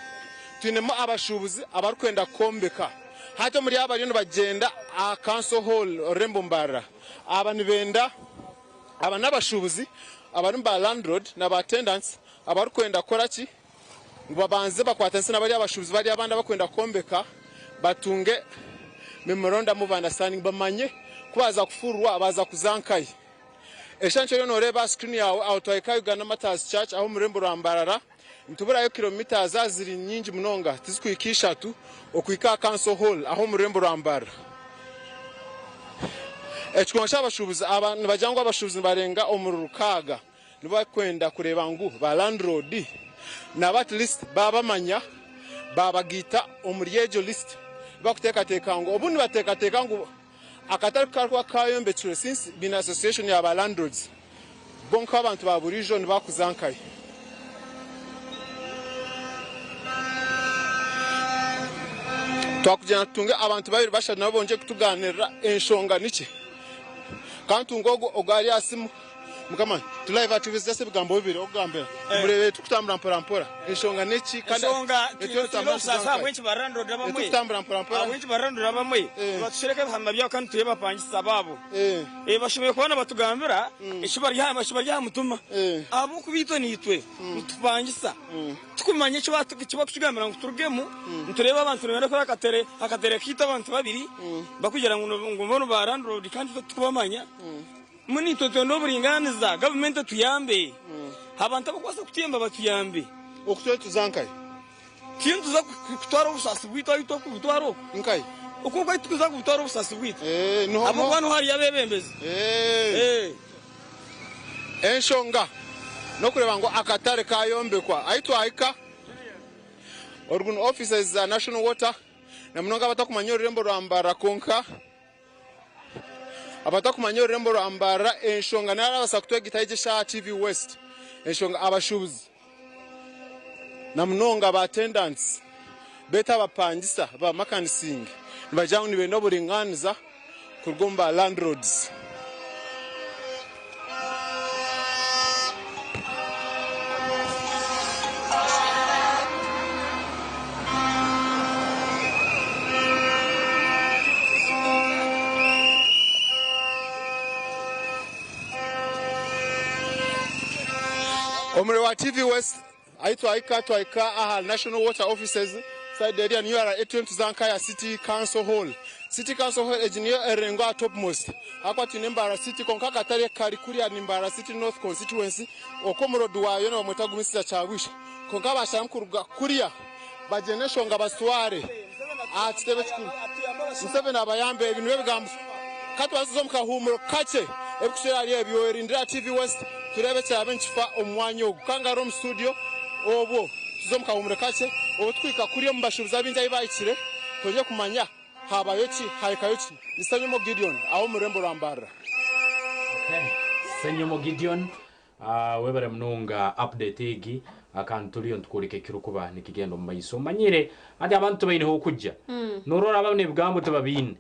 twinemo abashubuzi abarukwenda kombeka hato muri abari no bagenda a council hall Rembo Mbara abani benda aba nabashubuzi abari ba landlord na ba attendants abarukwenda koraki babanze bakwatanse nabari abashubuzi bari abanda bakwenda kombeka batunge memorandum of understanding bamanye kubaza kufurwa abaza kuzankaye eshancho yo noreba screen yawe autoyika Uganda Matters Church aho murembo rambarara ntubura yo kilometers aziri nyingi munonga tizikuyikishatu okuika council hall aho murembo rambara ekikonsha abashubuzi abantu bajangwa abashubuzi barenga omurukaga niba kwenda kureba ngo ba landlord na at least baba manya baba gita omuryejo list bakuteka teka ngo obundi bateka teka ngo akatari karwa kayombe chure since bin association ya ba landlords bonka abantu ba region bakuzankaye twakujana tunge abantu babiri bashana nabo bonje kutuganira enshonga niki kantu ngogo ogari asimu mukama tulive activities se bigambo bibiri ogambera murebe tukutambura mpora enshonga niki kandi etyo sasa wenchi barando dabamwe tukutambura mpora wenchi barando dabamwe batushereke hamba bya kandi tuyeba pangisa babo bashoboye kubona batugambira ishibari ya mutuma abo kubito nitwe tupangisa tukumanye cyo bakugambira ngo turugemu ntureba abantu rero ko akatere kita abantu babiri bakugira ngo mbone barando kandi tukubamanya muni totondo buringaniza government tuyambe abantu bakwasa kutemba batuyambe okutwe tuzankaye kintu za kutwara ubusasi bwito ayito kubutwaro nkaye uko tuza kubutwara ubusasi bwito no abo bantu hari yabebembeze enshonga no kureba ngo akatare kayombekwa ayitwayika organ officers za national water na mnonga batakumanya urembo rwambara konka abatakumanya urembo rwambara enshonga narabasa kutwegitaje sha TV West enshonga abashubuzi na mnonga ba attendants beta bapangisa ba makanising nibajangu nibe no buringaniza kurgomba landlords omure wa TV West aitwa Aika aha National Water Offices side area ni ara ATM tuzankaya City Council Hall engineer erengo topmost akwati nembara city konka katare kari kuri nimbara city north constituency okomuro duwayo no mutagumisa chawisha konka bashamkuruga kuriya bajenesho ngabasware atitebe chikuru musebe nabayambe ibintu bigambo katwazo mukahumuro kache ebikushera ali ebyo erindira TV West turebe cyabe nchifa omwanyo gukangaro mu studio obwo tuzomukahumuro kache obutwika kuriyo mubashubuza binja ibayikire tonye kumanya habayoki haikayoki Senyomo Gideon aho murembo rambara. Okay. Senyomo Gideon webere mnunga update igi akanturiyo ntukurike kirukuba nikigendo maiso manyire andi abantu bayine ho kujja norora abane bwambo tababine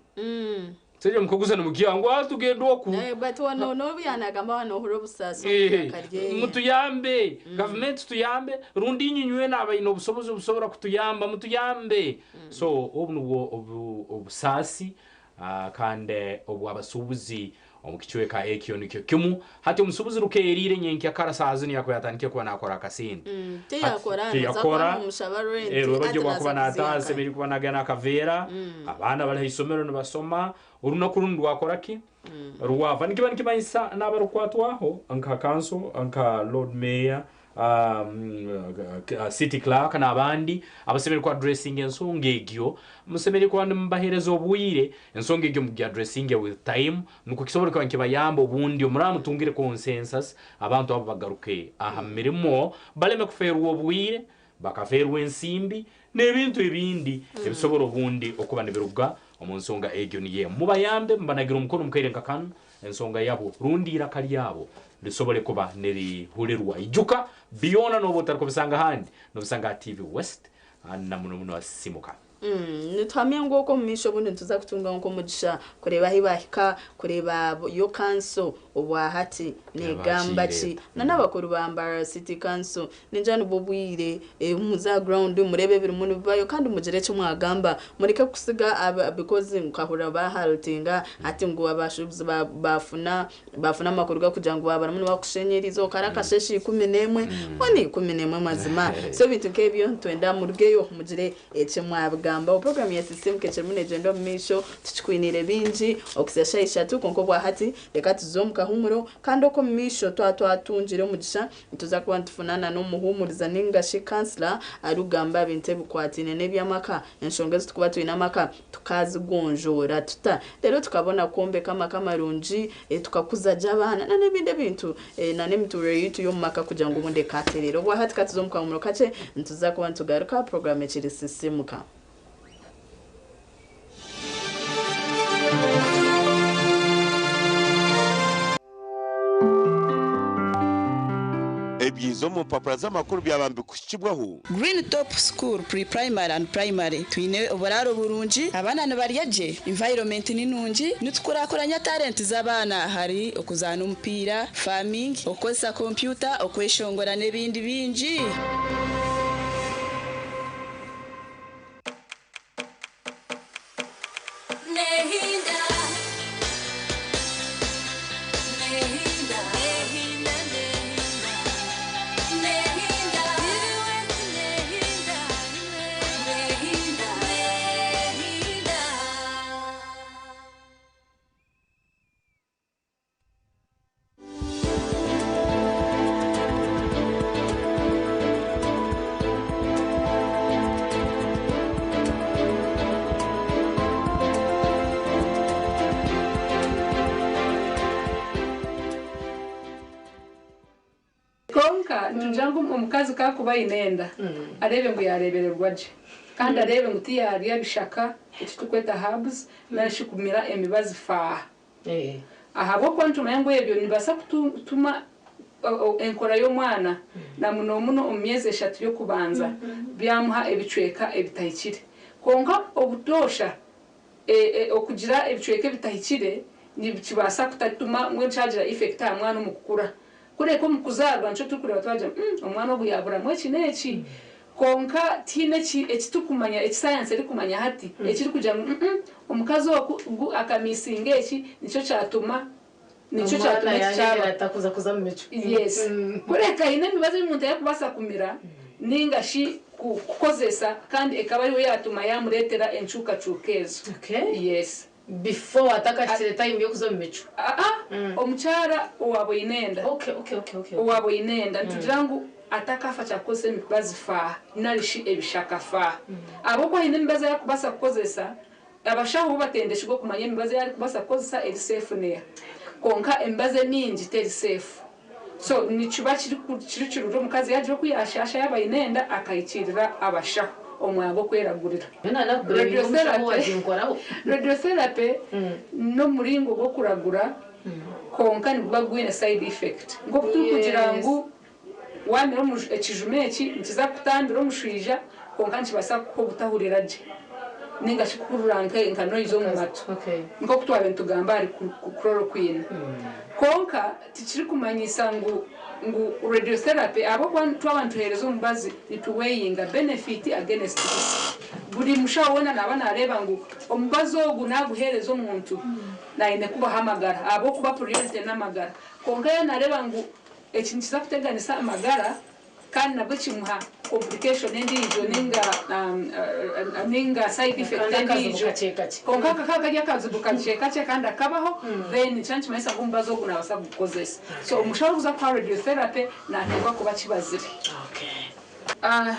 seje mukuguzana mukiyango atugendo ku but no byanagamba wano horo busaso mutuyambe government tuyambe rundi nyinywe nabayine obusobozi busobora kutuyamba mutuyambe so obusasi kande obwabasubuzi omukichweka ekyo nikyo kimu hati umusubuzi rukerire nyenki akara sazini yako yatanike kuba nakora kasindi yakora umushabarenti roje wakuba natase biri kuba nagana kavera abana bali hisomero nibasoma uruno kurundi wakora ki ruwava nikiba nikimanyisa nabarukwatwaho anka council anka lord mayor city clerk n'abandi abasemeri kwa addressing ensongegyo musemeri kwa mbaherezo obwire ensongegyo mu addressing with time nuko kisobora kwa nkibayamba obundi omuramu tungire consensus abantu abo bagaruke aha mirimo baleme kuferwa obwire bakaferwa ensimbi n'ebintu ebindi ebisobora obundi okuba nibiruga omunsonga egyo niye mubayambe mbanagira omukono mukaire nkakano ensonga yabo rundira kali yabo lisobole kuba neri hulerwa ijuka biona no botara kubisanga handi no bisanga TV West na muno asimuka nitwamye ngoko mumisho bundi tuza kutunga nko mugisha kureba hibahika kureba yo council obwa hati negamba ki n'abakuru bambara city council ninjani bobwire muza ground murebe biri muntu bayo kandi mugire cyo mwagamba mureke kusiga because mukahura bahaltinga ati ngo abashubuzi bafuna amakuru ga kugira ngo babara muntu bakushenyerizo karaka sheshi 11 oni 11 mazima so bintu kebyo twenda murugeyo mugire ece mwabwa program ya system kechemune jendo misho tuchikwinire binji okusesha ishatu konko bwa hati reka tuzomuka humuro kandi oko misho twatunjire mugisha tuza kwantufunana no muhumuriza ningashi kansler arugamba binte bukwatine nebyamaka enshongezo tukuba tuina maka tukazigonjora tuta rero tukabona kombe kama kamarunji tukakuza jabana na nebinde bintu na nemiture yitu yo maka kugira ngo bunde katerero bwa hati katuzomuka humuro kache ntuza kwantugaruka program echiri system ka ebyizo mu papura z'amakuru byabambi kushikibwaho Green Top School Pre-Primary and Primary twine oboraro burungi abana nbaryaje environment ninungi nitukurakoranya talent z'abana hari okuzana umupira farming okosa computer okweshongora nebindi bingi Njangu omukazi kakuba inenda arebe ngo yarebererwa je kandi arebe ngo tiyari bishaka ekitukweta hubs nashikumira emibazi fa ahabo kwantuma yango ebyo nibasa kutuma enkora yo mwana na muno omyeze 3 yo kubanza byamuha ebicweka ebitahikire konka obutosha okugira ebicweka ebitahikire nibikibasa kutatuma mwenchagira effect ya mwana omukukura kureko mukuzarwa nco tukure batwaje omwana obu yabura mwechi nechi konka tinechi ekitukumanya science eri kumanya hati ekiri kuja omukazi akamisinga eki nico cyatuma nico cyatuma cyaba atakuza kuza mu mico yes kureka ine mibazo y'umuntu yakubasa kumira ningashi kukozesa kandi ekaba ariwe yatuma yamuretera encuka cukezo yes before atakashire time yo kuza mu mico omuchara owabo inenda okay owabo inenda tugirango atakafa cyakose mibazi fa narishi ebishaka fa abo kwa ine mibazo yakubasa kukozesa abashaho batendesha go kumanya mibazo yari kubasa kukozesa eri safe ne konka embaze ningi teri safe so nicuba kirukiruro mukazi yaje kuyashasha yabayinenda akayikirira abashaho omwango kweragurira radiotherapy no muringo go kuragura konka ni bagwine side effect ngo kugira ngo wamira mu ekijumeki ntiza kutambira omushwija konka ntibasa ko butahurira je ninga shikururanka inkano izo mu mato ngo kutwa bintu gamba ari ku chloroquine konka tikiri kumanyisa ngo radiotherapy abo kwantu abantu herezo mubazi ituweyinga benefit against this buri mushawona nabana areba ngo omubazo ogu naguherezo umuntu naine kuba hamagara abo kuba priority namagara konka yana areba ngo ekintu kizakuteganisa amagara kandi nabwo kimuha complication endijo ninga side effect endijo konka kakajya kazubuka chekache kandi akabaho then change maisa kumbazo kuna basabu kozesa so umushawara uza kwa radiotherapy na ntego kuba kibazire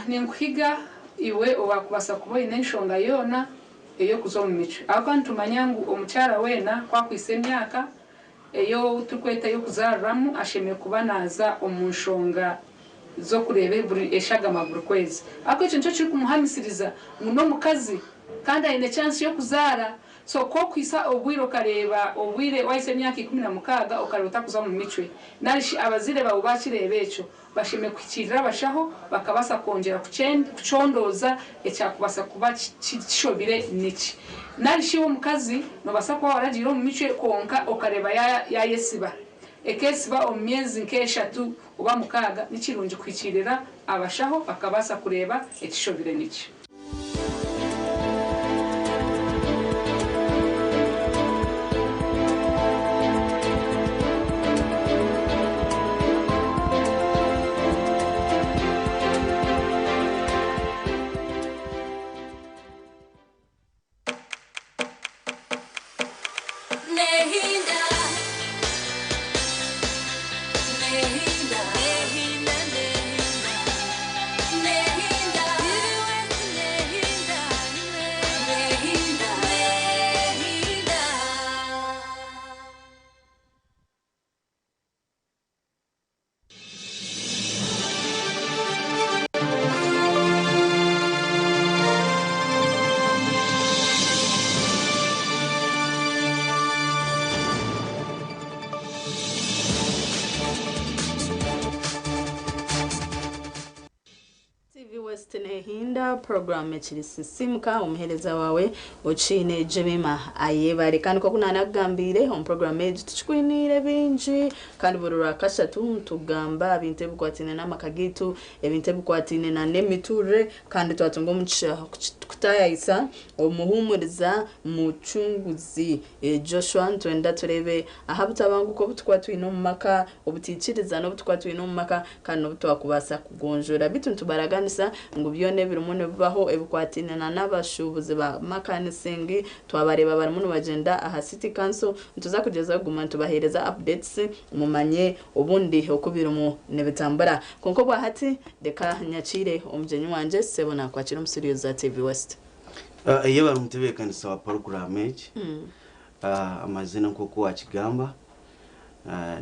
ninkuhiga iwe obakubasa kuba inenshonga yona eyo kuzo mu mico akantu tumanyangu omuchara wena kwa kwise myaka eyo tukweta yo kuzaramu asheme kubanaza omunshonga zo kurebe buri eshaga maguru kwezi ako cyo cyo kumuhamisiriza muno mukazi kandi ine chance yo kuzara so ko kwisa obwiro kareba obwire wahise myaka 16 ukarota kuza mu micwe narishi abazire bawo bakirebecho bashime kwikirira bashaho bakabasa kongera kucondoza ecyakubasa kuba kishobire niki narishi wo mukazi no basa kwa waragiro mu micwe konka ukareba ya yesiba ekesiba omyezi nkeshatu uba mukaga nikirunje kwikirira abashaho bakabasa kureba ekishobire niki Hinda program ekirisisimka omuhereza wawe ochine Jemima ayebare kandi ko kunanagambire on program ejo tuchikwinire binji kandi burura kashatu tugamba binte bukwatine namakagitu ebinte bukwatine na nemiture kandi twatunga omucisha kutayisa omuhumuriza muchunguzi Joshua ntwenda turebe ahabutabangu ko butukwatwine mu maka obutikiriza no butukwatwine mu maka kandi obutwakubasa kugonjora bituntu baraganisa ngo byone birumune bibaho ebukwatine na nabashubuzi ba makanisingi twabareba bari muno bagenda aha City Council ntuza kugeza guma tubahereza updates mumanye ubundi okubira mu nebitambara konko bwa hati deka nyakire omjenyi wanje sebona kwakira umusiriyo za TV West iyo bari mutebekanisa wa program age amazina nkoko wa Kigamba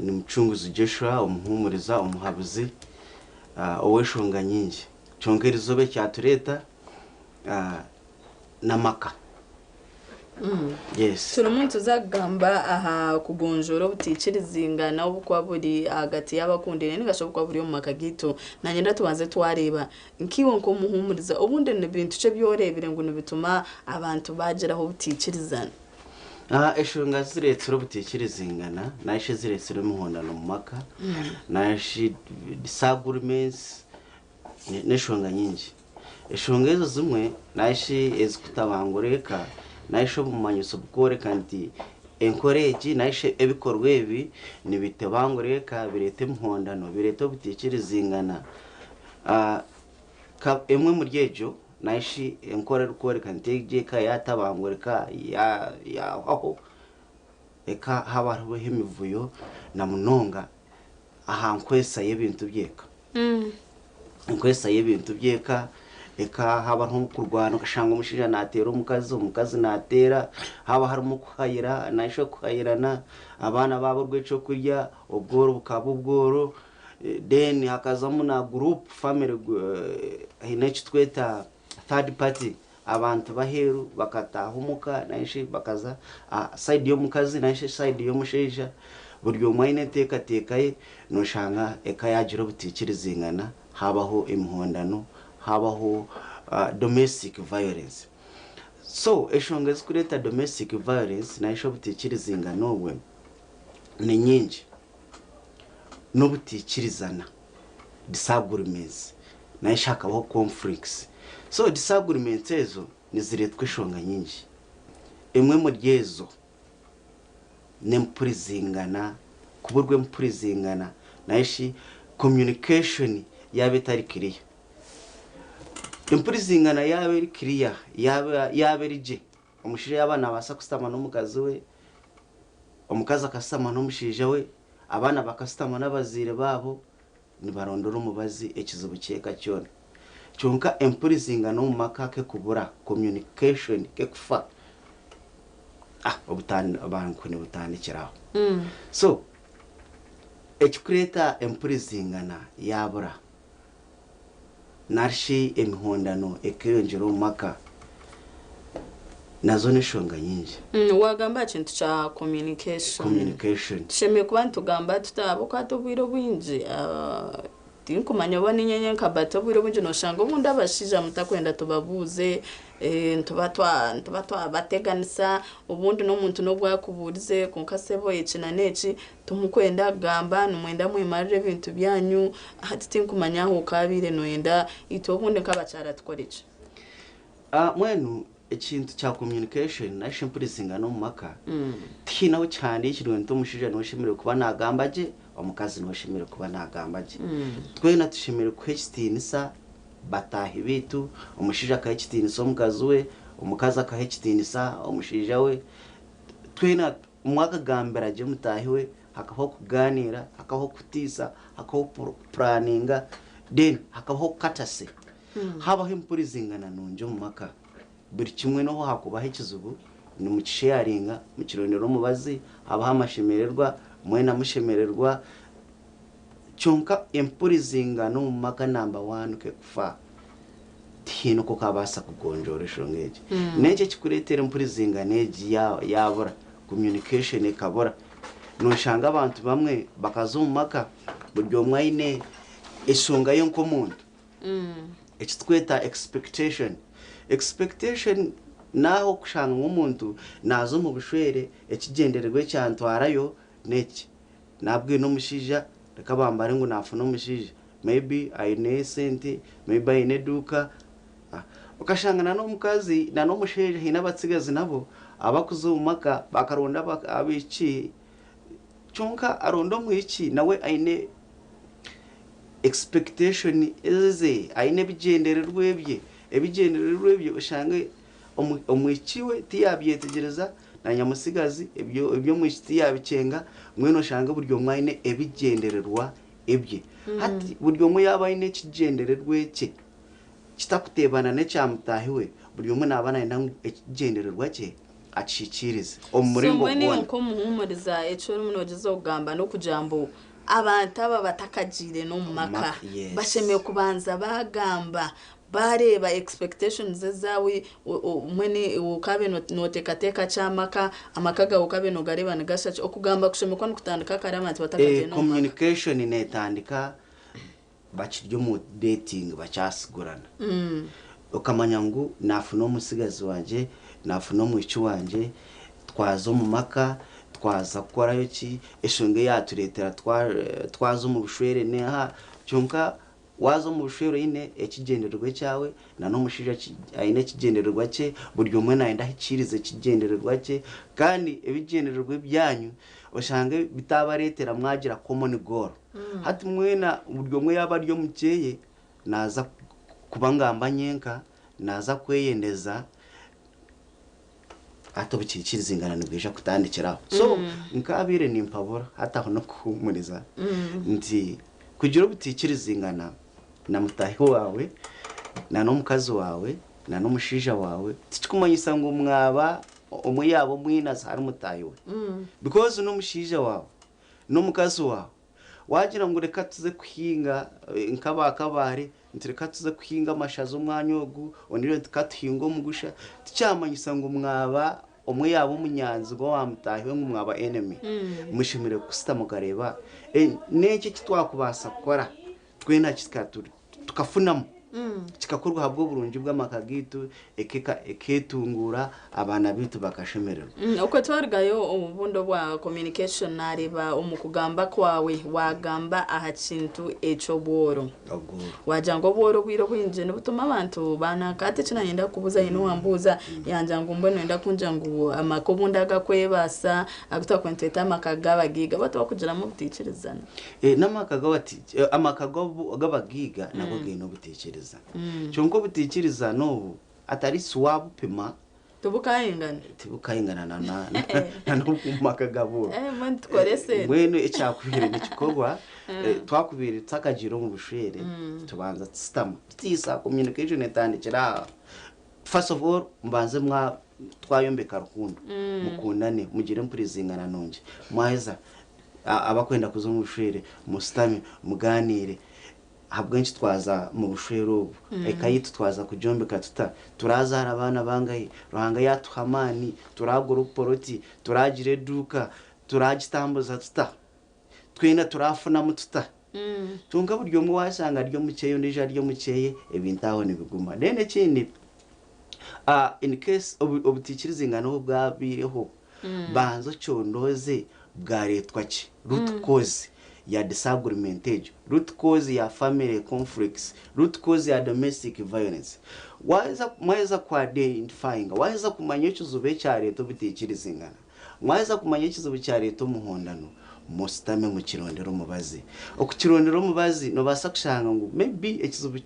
ni mchunguzi Joshua umuhumuriza umuhabuzi oweshonga nyingi chongerizo be cyatureta namaka yes turi umuntu uzagamba aha kugonjoro butikirizinga nawo bukwa buri hagati y'abakundene nigashoboka buri mu makagito nanye ndatubanze twareba nkiwo nko muhumuriza ubundi n'ibintu cyo byorebere ngo nibituma abantu bageraho butikirizana eshonga ziretsero butikirizingana nashe ziretsero muhondano mu maka nashe disagreements neshonga nyingi eshonga ezo zimwe nashe ezikutabangoreka nashe bumanyuso bukore kandi encourage naishe ebikorwa ebi nibitebangureka birete muhondano birete butekerezingana emwe muri ejo naishi enkora rukoreka nteje ka yatabangureka ya aho eka habaho hemivuyo na munonga ahankwesa y'ibintu byeka nkwesa y'ibintu byeka eka haba nko kurwana ukashanga umushija natera umukazi natera haba harimo kuhayira naisho kuhayirana abana babo rweco kurya ubworo bukaba ubworo then hakazamo na group family hinechi tweta third party abantu baheru bakatahumuka naishe bakaza side yo mukazi naishe side yo musheja buryo mwine tekaye noshanga eka yagira butikiririzingana habaho imhondano habaho domestic violence so eshonga zikureta domestic violence naisho butikiririzingana obwe ni nyingi no butikirizana disagreements naisha akabaho conflicts so disagreements ezo niziretwe shonga nyingi emwe mu ryezo nempurizingana kuburwe mpurizingana naishi communication yabe tari clear impurizingana yabe clear yabe rije umushije y'abana basa kusitama n'umukazi we umukazi akasitama n'umushije we abana bakasitama n'abazire babo nibarondora umubazi ekizibu cyeka cyone cyonka impurizingana mu makake kubura communication ke kufa ubutani abantu ne butanikiraho so ekikureta impurizingana yabura narshi emihondano ekiyongera umaka nazo nishonga nyingi wagamba kintu cha communication sheme kubantu gamba tutabo katobwiro bwinji tinkumanya bani nyenye kabato bwiro bwinji no shanga ubundi abashija mutakwenda tubabuze ntubatwa bateganisa ubundi no muntu no bwakuburize kunkasebo yicina neci tumukwenda gamba numwenda mwimarire ibintu byanyu hati tinkumanya ho kabire noyenda ito ubundi kabacara tkoreje mwenu ikintu cha communication na shimpurizingana mu maka tinaho cyane ikirwento mushije no shimire kuba nagambaje omukazi no shimire kuba nagambaje twena tushimire kwestinisa batahi bitu umushije akahitinisa omukazi we omukazi akahitinisa umushije we twena umwaka gambera je mutahiwe hakaho kuganira hakaho kutisa hakaho planninga then hakaho katase habaho impurizingana nonje mu maka buri kimwe no hakubaho ikizubu ni mu kisharinga mu kironero mubazi habaho amashemererwa mwena mushemererwa cyonka impurizingano mu maka number 1 ke kufa tino ko kabasa kugonjora shongeje neke kikuretera impurizingane yabura communication ikabura no shanga abantu bamwe bakazumaka buryo mwine esonga yonko muntu ekitweta expectation naho kushanga umuntu nazo mu bushwere ekigendererwe cyantwarayo neki nabwe no mushija rekabambare ngo nafu no mushija maybe aine sente maybe aine duka ukashanga nano mukazi nano musheje hina batsigazi nabo abakuzumaka bakaronda abici chonka arondo mwici nawe aine expectation eze aine bigendererwebye ebigendererwebye ushange omwikiwe tiyabyetegereza na nyamusigazi ibyo mwishiti yabicenga mweno shanga buryo mwine ebigendererwa ebye hati buryo mwe yabaine kigendererweke kitakutebana ne cyamutahiwe buryo mwe nabana ina ekigendererwa cye acikirize omuringo gwone so nko muhumuriza eco munogezo kugamba no kujambo abantu aba batakagire no mumaka bashemeye kubanza bagamba bareba expectations zawe mwene ukabe notekateka chamaka amakaga ukabe no gareba nagashacho okugamba kushemekwa nokutandika karamanti batakagire no communication netandika bachiryo mu dating bachasigurana ukamanya ngo nafu no musigazi wanje nafu no mwici wanje twazo mu maka twaza korayo ki eshonge yaturetera twazo mu bushwere neha cyonka wazo mu bushero ine ekigendererwa cyawe na no mushija aine kigendererwa cye buri umwe naenda hikirize kigendererwa cye kandi ebigendererwa byanyu oshange bitabaretera mwagira common goal hati mwena buri umwe yaba ryo mukeye naza kubangamba nyenka naza kweyendeza atobikikiriza ingana bwija kutandikiraho so nkabire nimpabura hataho no kumuriza nti kugira ubutikiriza ingana na mutahi wawe na no mukazi wawe na no mushija wawe tikumanyisa ngo mwaba umwe yabo mwina zari mutahi we because no mushija wawe no mukazi wawe wagira ngo reka tuze kuhinga nkabakabare ntireka tuze kuhinga amashazo umwanyogu onire tukatuhinga mugusha ticyamanyisa ngo mwaba umwe yabo munyanzi go wamutahiwe ngo mwaba enemy mushimire kusita mugareba neke kitwakubasa gukora twena kikaturi tukafunamo kikakorwa habwo burungi bw'amakagitu eketungura abana bitu bakashemererwa uko twargayo ubundo bwa communication nareba umukugamba kwawe wagamba aha kintu eco bworo wajango bworo bwiro bwinje n'ubutuma abantu banakate cina yenda kubuza ino wambuza yanjango mbone yenda kunja ngo amakobunda gakwebasa agutakwenteta amakagaba giga bato kugira mu butikirizana n'amakagaba ati amakagabo gabagiga nabo geno butikiriza chonko butikiriza no atari swab pima tubukayingana na no kumakagabo man tukorese mwene ecyakubire n'ikikorwa twakubire takagiro mu bushere tubanza system tisa communication etandikira first of all mbanze mwa twayombeka rukundo mukundane mugire mprizingana nonje mwaheza abakwenda kuzo mu bushere mustami muganire habwenshi twaza mu bushero ekayitu twaza kujombeka turazara abana bangaye ruhanga yatuhamani turagura poroti turagire duka turagitambuza twena turafuna mututa tunga buryo mu wasanga ryo mukeyo ndija ryo mukeye ebintaho nibiguma dene kindi in case obutikiriza ingano bwabireho banzo cyondoze bwaretwa ki root cause ya disagreement, root cause ya family conflicts, root cause ya domestic violence. Mweza kwa identifying, waweza kumanya ekizube kya leta bitikiriza ingana. Mweza kumanya ekizube kya leta muhondano. Mustame mu kirondero mubazi. Okukirondero mubazi no basa kushanga ngo maybe ekizube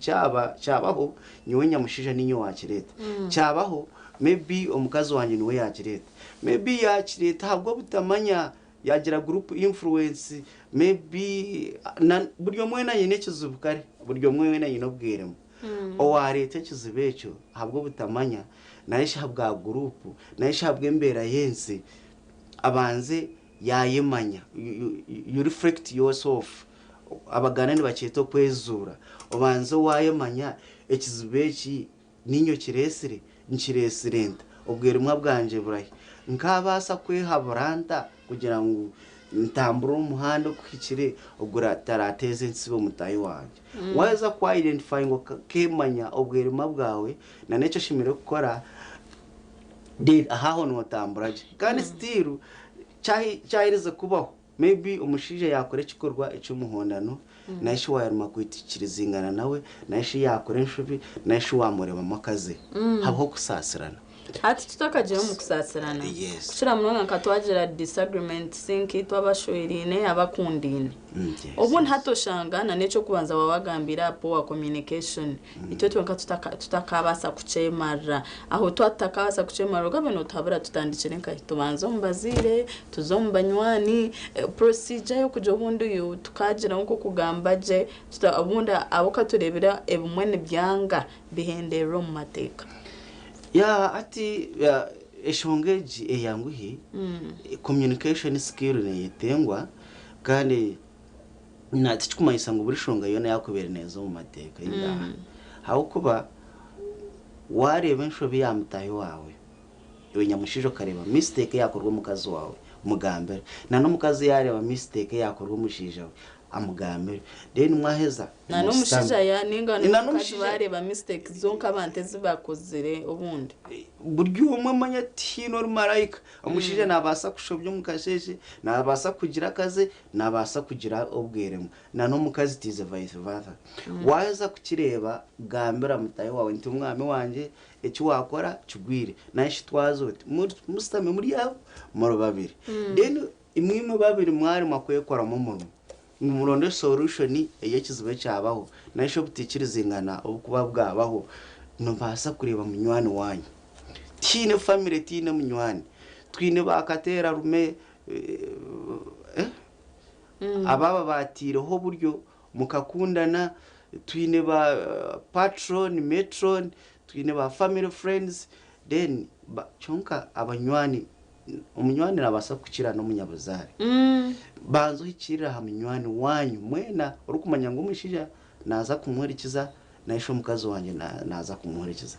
cyabaho nyowe nyamushija ninyo wakireta. Cyabaho maybe omukazi wanje niwe yakireta. Maybe yakireta habwo butamanya yagira group influence maybe buryo mwena yine kizubukare buryo mwena yino bweremo owarete kizubecho habwo butamanya narisha habwa group narisha habwe mbera yense abanze yayemanya you reflect yourself abagana ni baceto kwezura obanze wayemanya ekizubeki ninyo kiresire nkiresirenta ubwerumwa bwanje burayi nkabasa kwehaburanta kugira ngo ntambura umuhanda kwikire ugura tarateze nsibo mutayi wanje waza kwa identify ngo kemanya ubweruma bwawe na neco shimire gukora did ahaho no tamburaje kandi still cyahiriza kubaho maybe umushije yakore kikorwa icyumuhondano nashi wayaruma kwitikiriza ingana nawe nashi yakore nshubi nashi wamureba makaze habaho kusasirana hati tutakaje mu kusasirana kushira munonga nkatwagira disagreement sinki twabashoyirine abakundine ubu ntatoshangana neco kubanza wawagambira power communication icyo twenka tutakabasa kucemara aho twatakabasa kucemara gabeno tabura tutandikire nka tubanzo mbazire tuzombanywani procedure yo kujo bundu yo tukagira nko kugambaje tutabunda aboka turebera ebumwene byanga bihendero mu mateka ya ati eshongeji eyanguhi communication skill ne yetengwa kandi natikumayisa ngo buri shonga yona yakubera neza mu mateka y'indaha hawo kuba wareba nshobe yamutaye wawe iwe nyamushijo kareba mistake yakorwa mu kazi wawe mugambere na no mukazi yareba mistake yakorwa mushije amugambire then mwaheza na n'umushija ya ningano kazi bareba mistake zonka banteze bakozere ubundi buryo umwe manya tino marayika umushije nabasa kushobya umukasheshe nabasa kugira akaze nabasa kugira ubweremo na no mukazi tize vice versa waheza kukireba gambira mutaye wawe nti umwami wanje icyo wakora kigwire nashi twazote mustame muri yabo moro babiri then imwe babiri mwari makwiye kora mu murimo umuronde solution iyo kizibe cyabaho naisho butikiririzingana okuba bwabaho no basa kureba munywani wanyu tine family tine munywani twine bakatera rume ababa batireho buryo mukakundana twine ba patron matron twine ba family friends then chonka abanywani umunywani nabasa kukira no munyabuzari banzo hikirira hamunywani wanyu mwena urukumanya ngo umushija naza kumuherekeza naisho mukazi wanje naza kumuherekeza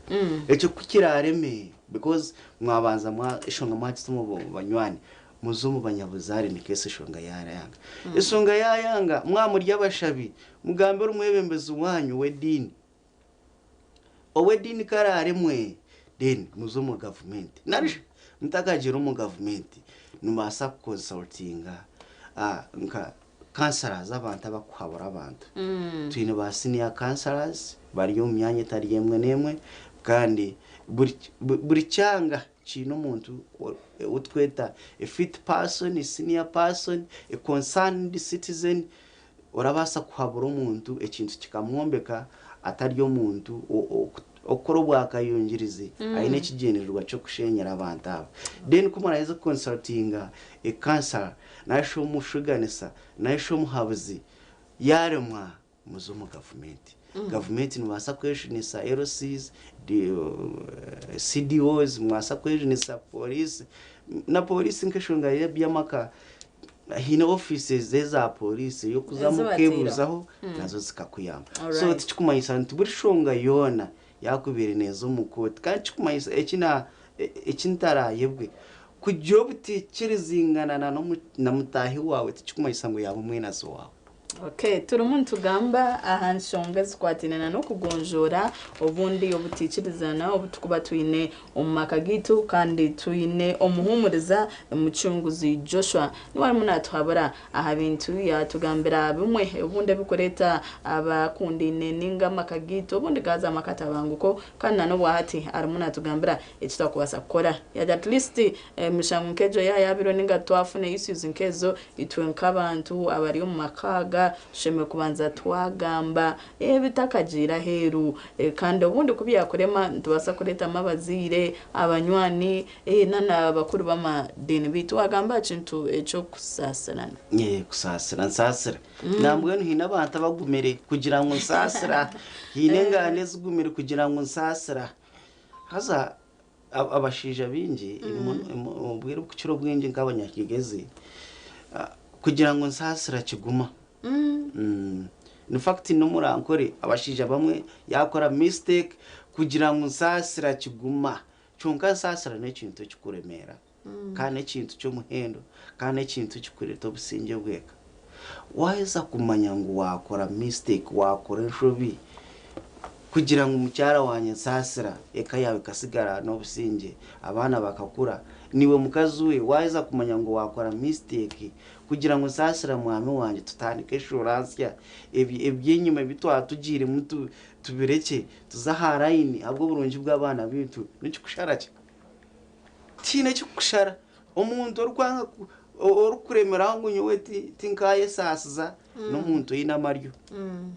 echo kukirareme because mwabanza mwa ishonga mwati mu banywani muzumu banyabuzari ni kese shonga yarayanga isonga yayanga mwamurya abashabi mugambera umwebembezi wanyu wedini owedini kararemwe then muzumu government narisho mutakagira mu government numasa consultinga nka counselors abantu abakuhabura abantu twine ba senior counselors bari yo myanya tari yemwe nemwe kandi buri cyanga kino umuntu utweta a fit person, a senior person, a concerned citizen urabasa kuhabura umuntu ekintu kikamwombeka atari yo muntu okoro bwakayongirize ayine kigenerwa cyo kushenyera abantu aba then kumaraiza consultinga a counselor naisho mushuganisa naisho muhabuzi yaremwa muzumu government nubasa kweshinisa LCs CDOs mwasa kweshinisa police na police nkeshonga yabyamaka hina offices zeza police yo kuzamukebuzaho nazo zikakuyamba so tikumanyisa ntuburi shonga yona yakubere neza umukoti kandi kumayisa ekintara yebwe kujobuti kirizingana na mutahi wawe tikumayisa ngo yabo mwenazo wawe Okay, turumuntu gamba ahanshonga zikwatinana no kugonjora obundi obutikirizana obutukuba twine omumaka gitu kandi twine omuhumuriza mucunguzi Joshua niwari munatwabura aha bintu yatugambira bimwe obundi bikoreta abakundine ninga makagito obundi gaza makata banguko kandi nano bwahati ari munatugambira ekitakwasa kukora ya at least mishango nkejo yabiro ninga twafune issues nkezo itwenka abantu abari mu makaga sheme kubanza twagamba bitakagira heru kandi ubundi kubyakorema tubasa kureta amabazire abanywani nana bakuru bama deni bitwagamba kintu echo kusasirana kusasira nsasira nambwe hina abantu bagumere kugira ngo nsasira hinenga nezugumere kugira ngo nsasira haza abashija bingi ubwira ukiciro bwingi nk'abanyakigezi kugira ngo nsasira kiguma in fact no murankore abashija bamwe yakora mistake kugira ngo nsasira kiguma chonka nsasira nekintu kikuremera kandi ekintu cyo muhendo kandi ekintu kikureta obusinge bweka waheza kumanya ngo wakora mistake wakora nshobi kugira ngo umucyara wanye nsasira eka yawe kasigara n'obusinge abana bakakura niwe mukazi we waheza kumanya ngo wakora mistake kugira ngo nsasira mwami wanje tutandike insurance ebyenyuma bitwa tugire mutu tubireke tuzaharayini abwo burungi bw'abana bitu n'ikikusharaje tine kikushara omuntu orwanga orukuremera ngo nyowe tinkaye sasiza n'omuntu yina maryo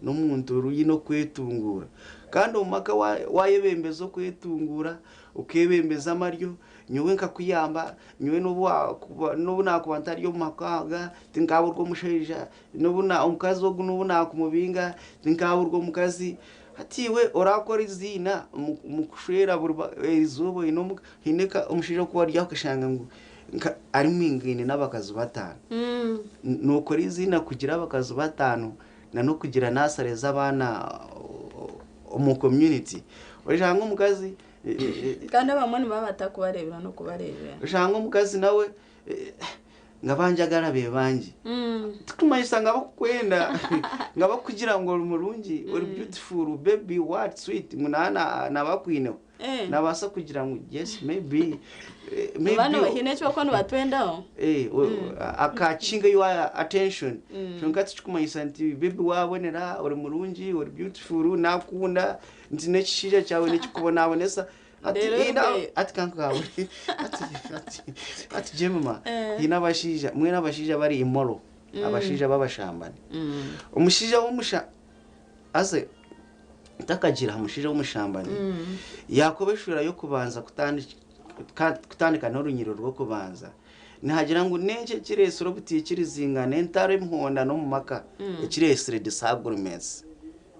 n'omuntu ruyino kwetungura kandi omaka wayebembezo kwetungura ukebembeza maryo nyowe nkakuyamba nyowe n'ubu nakubantari yo makaga tinkaburwa musheja n'ubu na umukazi wo n'ubu nakumubinga tinkaburwa mukazi hatiwe orakora izina mukushera burba izubo ino hineka umushije ko warya ukashanga ngo ari mwingine n'abakazi batanu nukora izina kugira abakazi batanu na no kugira nasareza abana mu community ojanga umukazi kandi abamwe baba batakubarebera no kubarebera ojanga umukazi nawe ngabanjagara be banje tukumanyisa ngabakwenda ngabakugira ngo umurungi uri beautiful baby what sweet munana nabakwine nabasa kugira ngo yes maybe bana bahine cyo ko batwendaho akachinga your attention ngati tukumanyisa nti baby wabonera uri murungi uri beautiful nakunda ndine kishije cyawe nikubona abonesa ati kankawe ati jemma inabashija mwe nabashija bari imoro abashija babashambane umushija w'umusha aze takagira umushija w'umushambane yakobeshura yo kubanza kutandika n'urunyiro rwo kubanza nihagira ngo nenge kirese urobutiye kirizingana entare mhonda no mumaka kiresire disagreements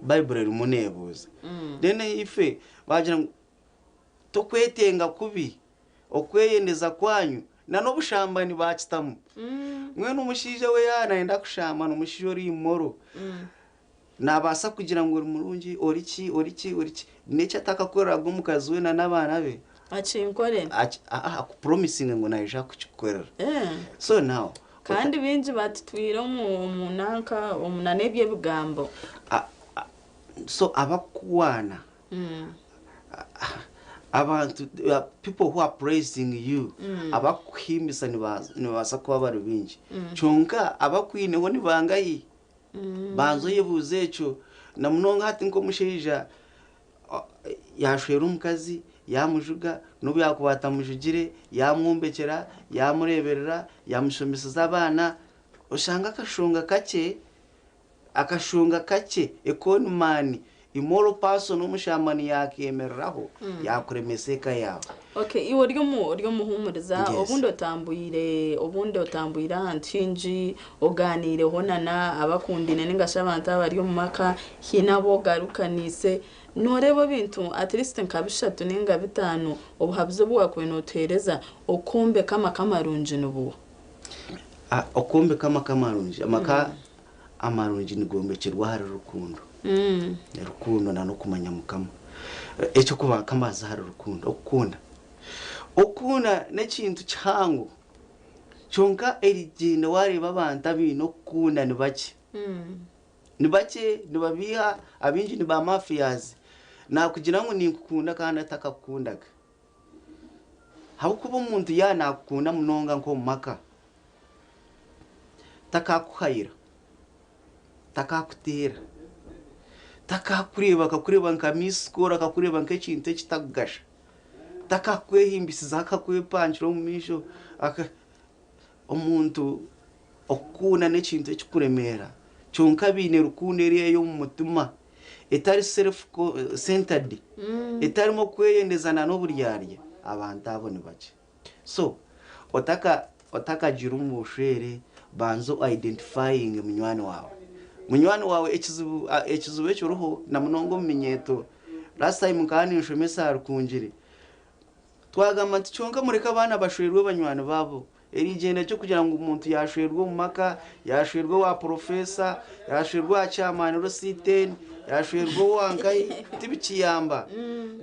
bible rumunebuza dene ife bagira ngo tokwetenga kubi okweyendeza kwanyu na no bushambani bakitamu mwe n'umushije we yanaenda kushambana umushije ori imoro nabasa kugira ngo umurungi oriki necha atakakorera go mukazi we na nabana be acinkore promising ngo naje kuchikorera so now kandi binji batitwira umunanka umunanebye bigambo so abakuwana abantu people who are praising you abakuhimbisa nibasa kuba bari binji chonka abakwineho nibangayi banzo yebuze cyo namunonga hati nko mushija yashwera umukazi yamujuga nubu yakubata mujugire yamwombekera yamureberera yamushomesa abana ushanga akashunga kake economy imoro person umushamani yakemeraho yakuremeseka yawe okay iwo ryo muhumuriza obundi otambuyira antinji oganire honana abakundine ningashabanta bari mu maka hinabo garukanise norebo bintu at least nkabishatu ninga bitanu obuhabzo bwakwenothereza okombe kama kamarunji nubu okombe kama kamarunji amaka amarunji nigombekerwa hari rukundo rukundo na no kumanya mukama echo kuba kamaza hari rukundo okunda nekintu cyangu chonka erijine wari babanta bino kunda ni bake nibabiha abinji ni ba mafias na kugira ngo nikukunda kandi atakakundaga habukuba umuntu yanakunda munonga nko maka takakuhayira takakutera takakureba akakureba nkamiskora akakureba nk'ekintu ekitagasha takakwehimbisiza akakwepanjira mu misho omuntu okuna n'ekintu ekikuremera chonka bine rukundo eriyo mu mutima etari self centered etarimo kweyendezana n'oburyarya abantu abo ni bake so otakagira umushere banzo identifying munywani wawe ekizubu ekiruho na munongo muminyeto last time kandi nshomesa rukunjire twagamba tichonka mureka abana bashwerwe banywani babo erigenda cyo kugira ngo umuntu yashwerwe mu maka yashwerwe wa professor yashwerwe wa chairman rositen yashwerwe wangayi tibikiyamba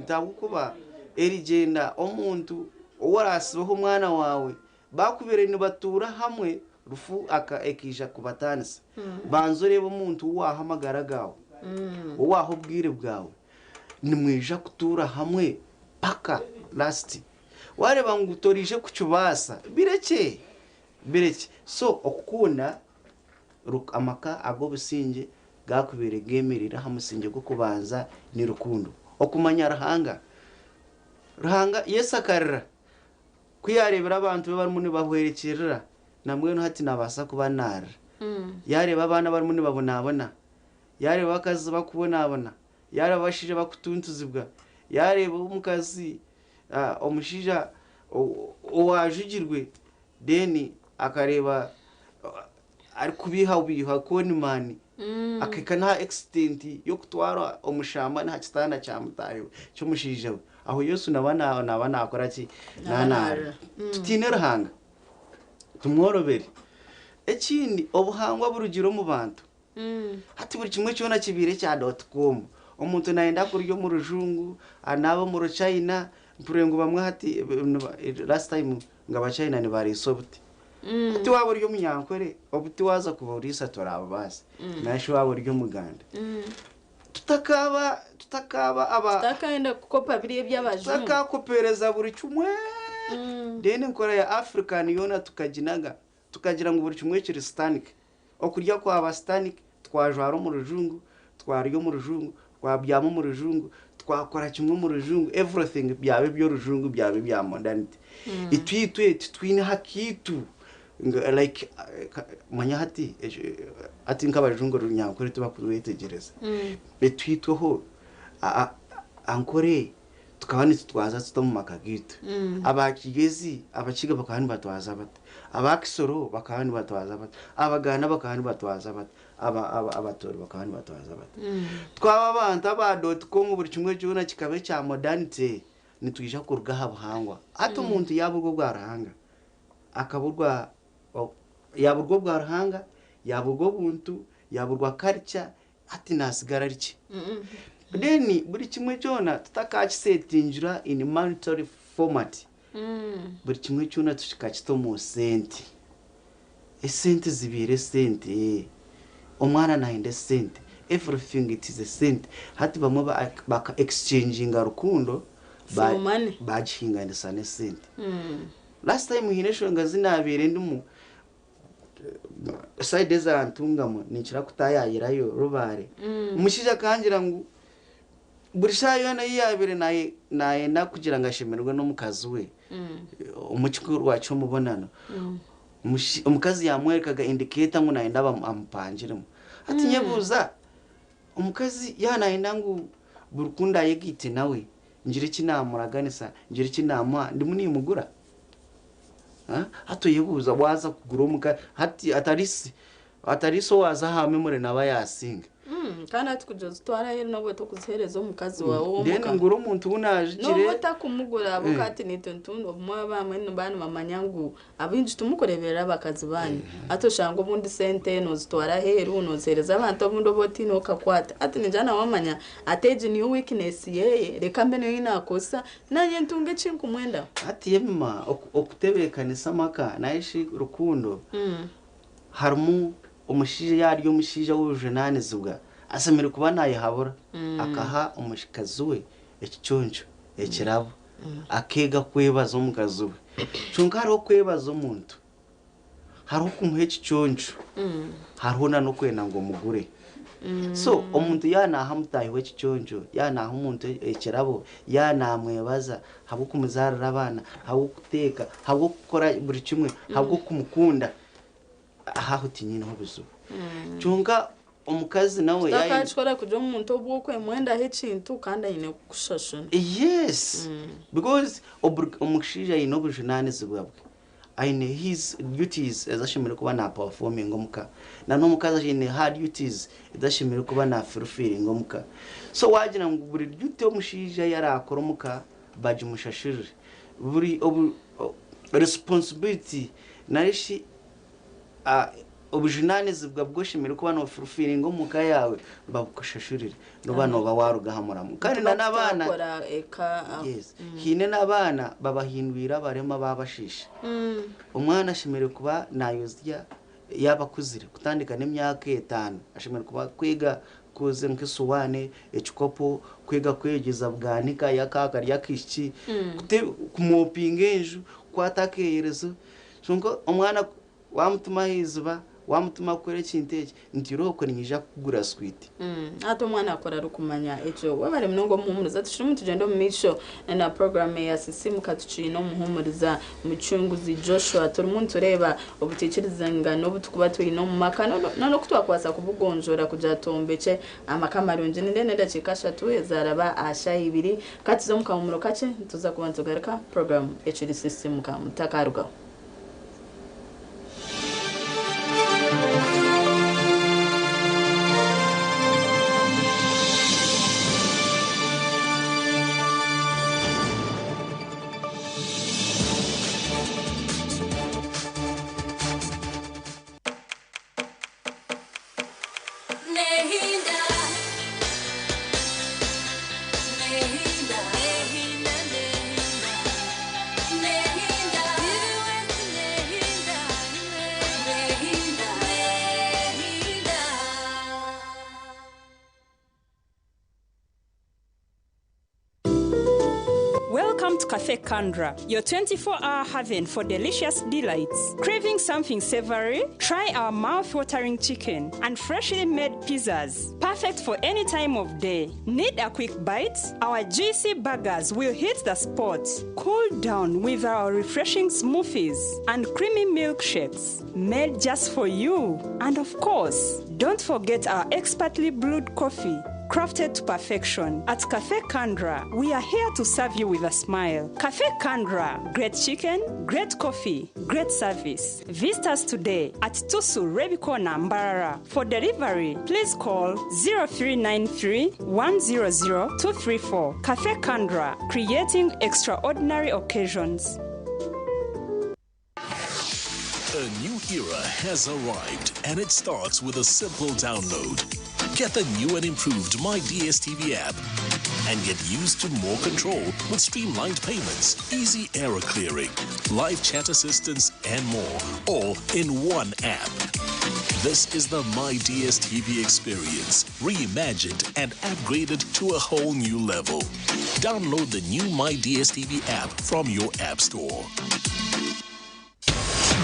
ndagukuba erigenda omuntu owarasibaho umwana wawe bakubere ni batura hamwe rufu ekija kubatanisa banzo rebo umuntu wahamagara gawe waho bwire bwawe nimwija kutura hamwe paka last wareba ngutorije kucubasa bireke so okukunda amaka ago businge gakubere gemerera hamusinge go kubanza ni rukundo okumanya rahanga yesakarira kuyarebera abantu bari muni bahwerekerera namwe no hati nabasa kubanara yareba abana bari muni babonabona yareba akazi bakubonabona yareba bashije bakutuntuzibwa yareba umukazi omushija owajugirwe deni akareba ari kubiha konimani akeka nta extent yo kutwara omushamba nta kitanda cya mutayo cyo mushije aho Yesu nabana akora ki nanara tutinera hanga tumworobere ekindi obuhangwa burugiro mu bantu hati buri kimwe cyona kibire cya .com umuntu naenda kuryo mu rujungu anabo mu China mpurengo bamwe hati last time ngaba China ni bari sobuti ati waba uri munyankore obuti waza kuva urisa torabasi nashi waba uri muganda tutakaba aba tutakaenda kukopa biriye by'abajungu tutakakopereza buri chumwe dene nkora ya African yona tukagira ngo buri chumwe kiri stanik okurya kwa aba stanik twajwaro mu rujungu twariyo mu rujungu twabyamo mu rujungu twakora kimwe mu rujungu everything byabe byo rujungu byabe bya modernity itwitwe twine hakitu like manya ati nk'abajungu runyankore tuba kuwetegereza itwitweho ankore tukabani twaza mu makagitu abakigezi abakiga bakabani batwaza bate abakisoro bakabani batwaza bate abagana bakabani batwaza bate abatori bakabani batwaza bate twaba abantu aba.com buri kimwe cyona kikabe cya modernity nitwisha kurugaha buhangwa hato umuntu yaburwo bwarahanga akaburwa yaburwo bwarahanga yaburwo buntu yaburwa culture ati nasigara riki deni buri kimwe cyona tutakakisetinjira in monetary format buri kimwe cyona tushikakito mu sente esente zibire sente omwana nainde sente everything it is a sente hati bamwe baka exchanging rukundo bajihinga ndisane sente last time hinesho ngazinabire ndimu side za ntungamo nikira kutayayirayo rubare umushija kangira ngo burishayo na yabire naye nakugira ngashemerwe no mukazi we umukuru wacu mubonano umukazi yamwerekaga indicator ngo naye ndaba ampangiremo ati nyebuza umukazi yanaenda ngo burukunda yegite nawe ngira kinamuraganisa ngira kinamwa ndimuni mugura hato yebuza waza kugura umuka hati atariso waza hame muri naba yasinga kana ati kujoza twara yero nabwo to kuzihereza umukazi wawe wo muka nguro umuntu unaje kire no batakumugura abukati nitontundo mwa bamwe n'abana mamanyangu abinji tumukorebera abakazi banyu atoshango bundi sente no zitwara heru no zereza abantu abundo boti no kakwata ati njana wamanya ateje niyo weakness yeye reka mbene yinakosa nanye ntunge chinku mwenda ati yema okutebekanisa maka naishi rukundo harmu umushije yaryo umushije w'ujenane zubwa asemere kuba nayihabura akaha umushikazi we ekiconjo ekirabo akega kwebaza omukazi we chunga hariho kwebaza omuntu hariho kumuha ekiconjo hariho no kwena ngo mugure so omuntu yanaha mutahiwe ekiconjo yanaha omuntu ekirabo yanamwebaza habo kumuzarira abana habo kuteka habo gukora buri kimwe habo kumukunda aho tinyine hobuzo chunga omukazi nawe yayi takachora kujo umuntu obukwe mwenda hekintu kandi ayine kushashana yes because omushija yino bujunane zibwabwe ayine his duties azashimira kuba na performing omuka na no mukazi ayine hard duties azashimira kuba na fulfilling omuka so wagira ngo buri duty omushija yarakora omuka baje mushashire buri responsibility narishi obujunane zibwa bwoshimira kuba no fulfilling omuka yawe babukoshashurire no bano bawarugahamuramu kandi n'abana yes hine n'abana babahindwira barema babashisha umwana ashimire kuba nayozya yabakuzire kutandika n'imyaka 5 ashimire kuba kwiga kuze nk'isuwane ekikopo kwiga kwegeza bwanika yakaka yakishiki kumopingenju kwatakeyerezo sonko umwana wamutuma hizuba wamutuma kwere kinteke ntiroko nyija kugura sweet ato mwana akora rukumanya ejo wabare mnongo muhumuriza tushirimo tugenda mu misho na program ya sisimu katucino muhumuriza mucunguzi Joshua turi muntu reba obutekereza no butukuba tuyino mu makano no kutwakwasa kubugonjora kuja tombece amakamarunje ndene ndakikasha tuwezaraba asha 2 katizo mukamumuro kace tuza kubanza garika program HD sisimu kamutakaruga Nehinda Welcome to Cafe Kandra, your 24-hour haven for delicious delights. Craving something savory? Try our mouth-watering chicken and freshly made pizzas, perfect for any time of day. Need a quick bite? Our juicy burgers will hit the spot. Cool down with our refreshing smoothies and creamy milkshakes, made just for you. And of course, don't forget our expertly brewed coffee, crafted to perfection. At Cafe Kandra, we are here to serve you with a smile. Cafe Kandra, great chicken, great coffee, great service. Visit us today at Tusu Rebiko Nambarara. For delivery, please call 0393 100 234. Cafe Kandra, creating extraordinary occasions. A new era has arrived, and it starts with a simple download. Get the new and improved My DSTV app and get used to more control with streamlined payments, easy error clearing, live chat assistance, and more, all in one app. This is the My DSTV experience, reimagined and upgraded to a whole new level. Download the new My DSTV app from your app store.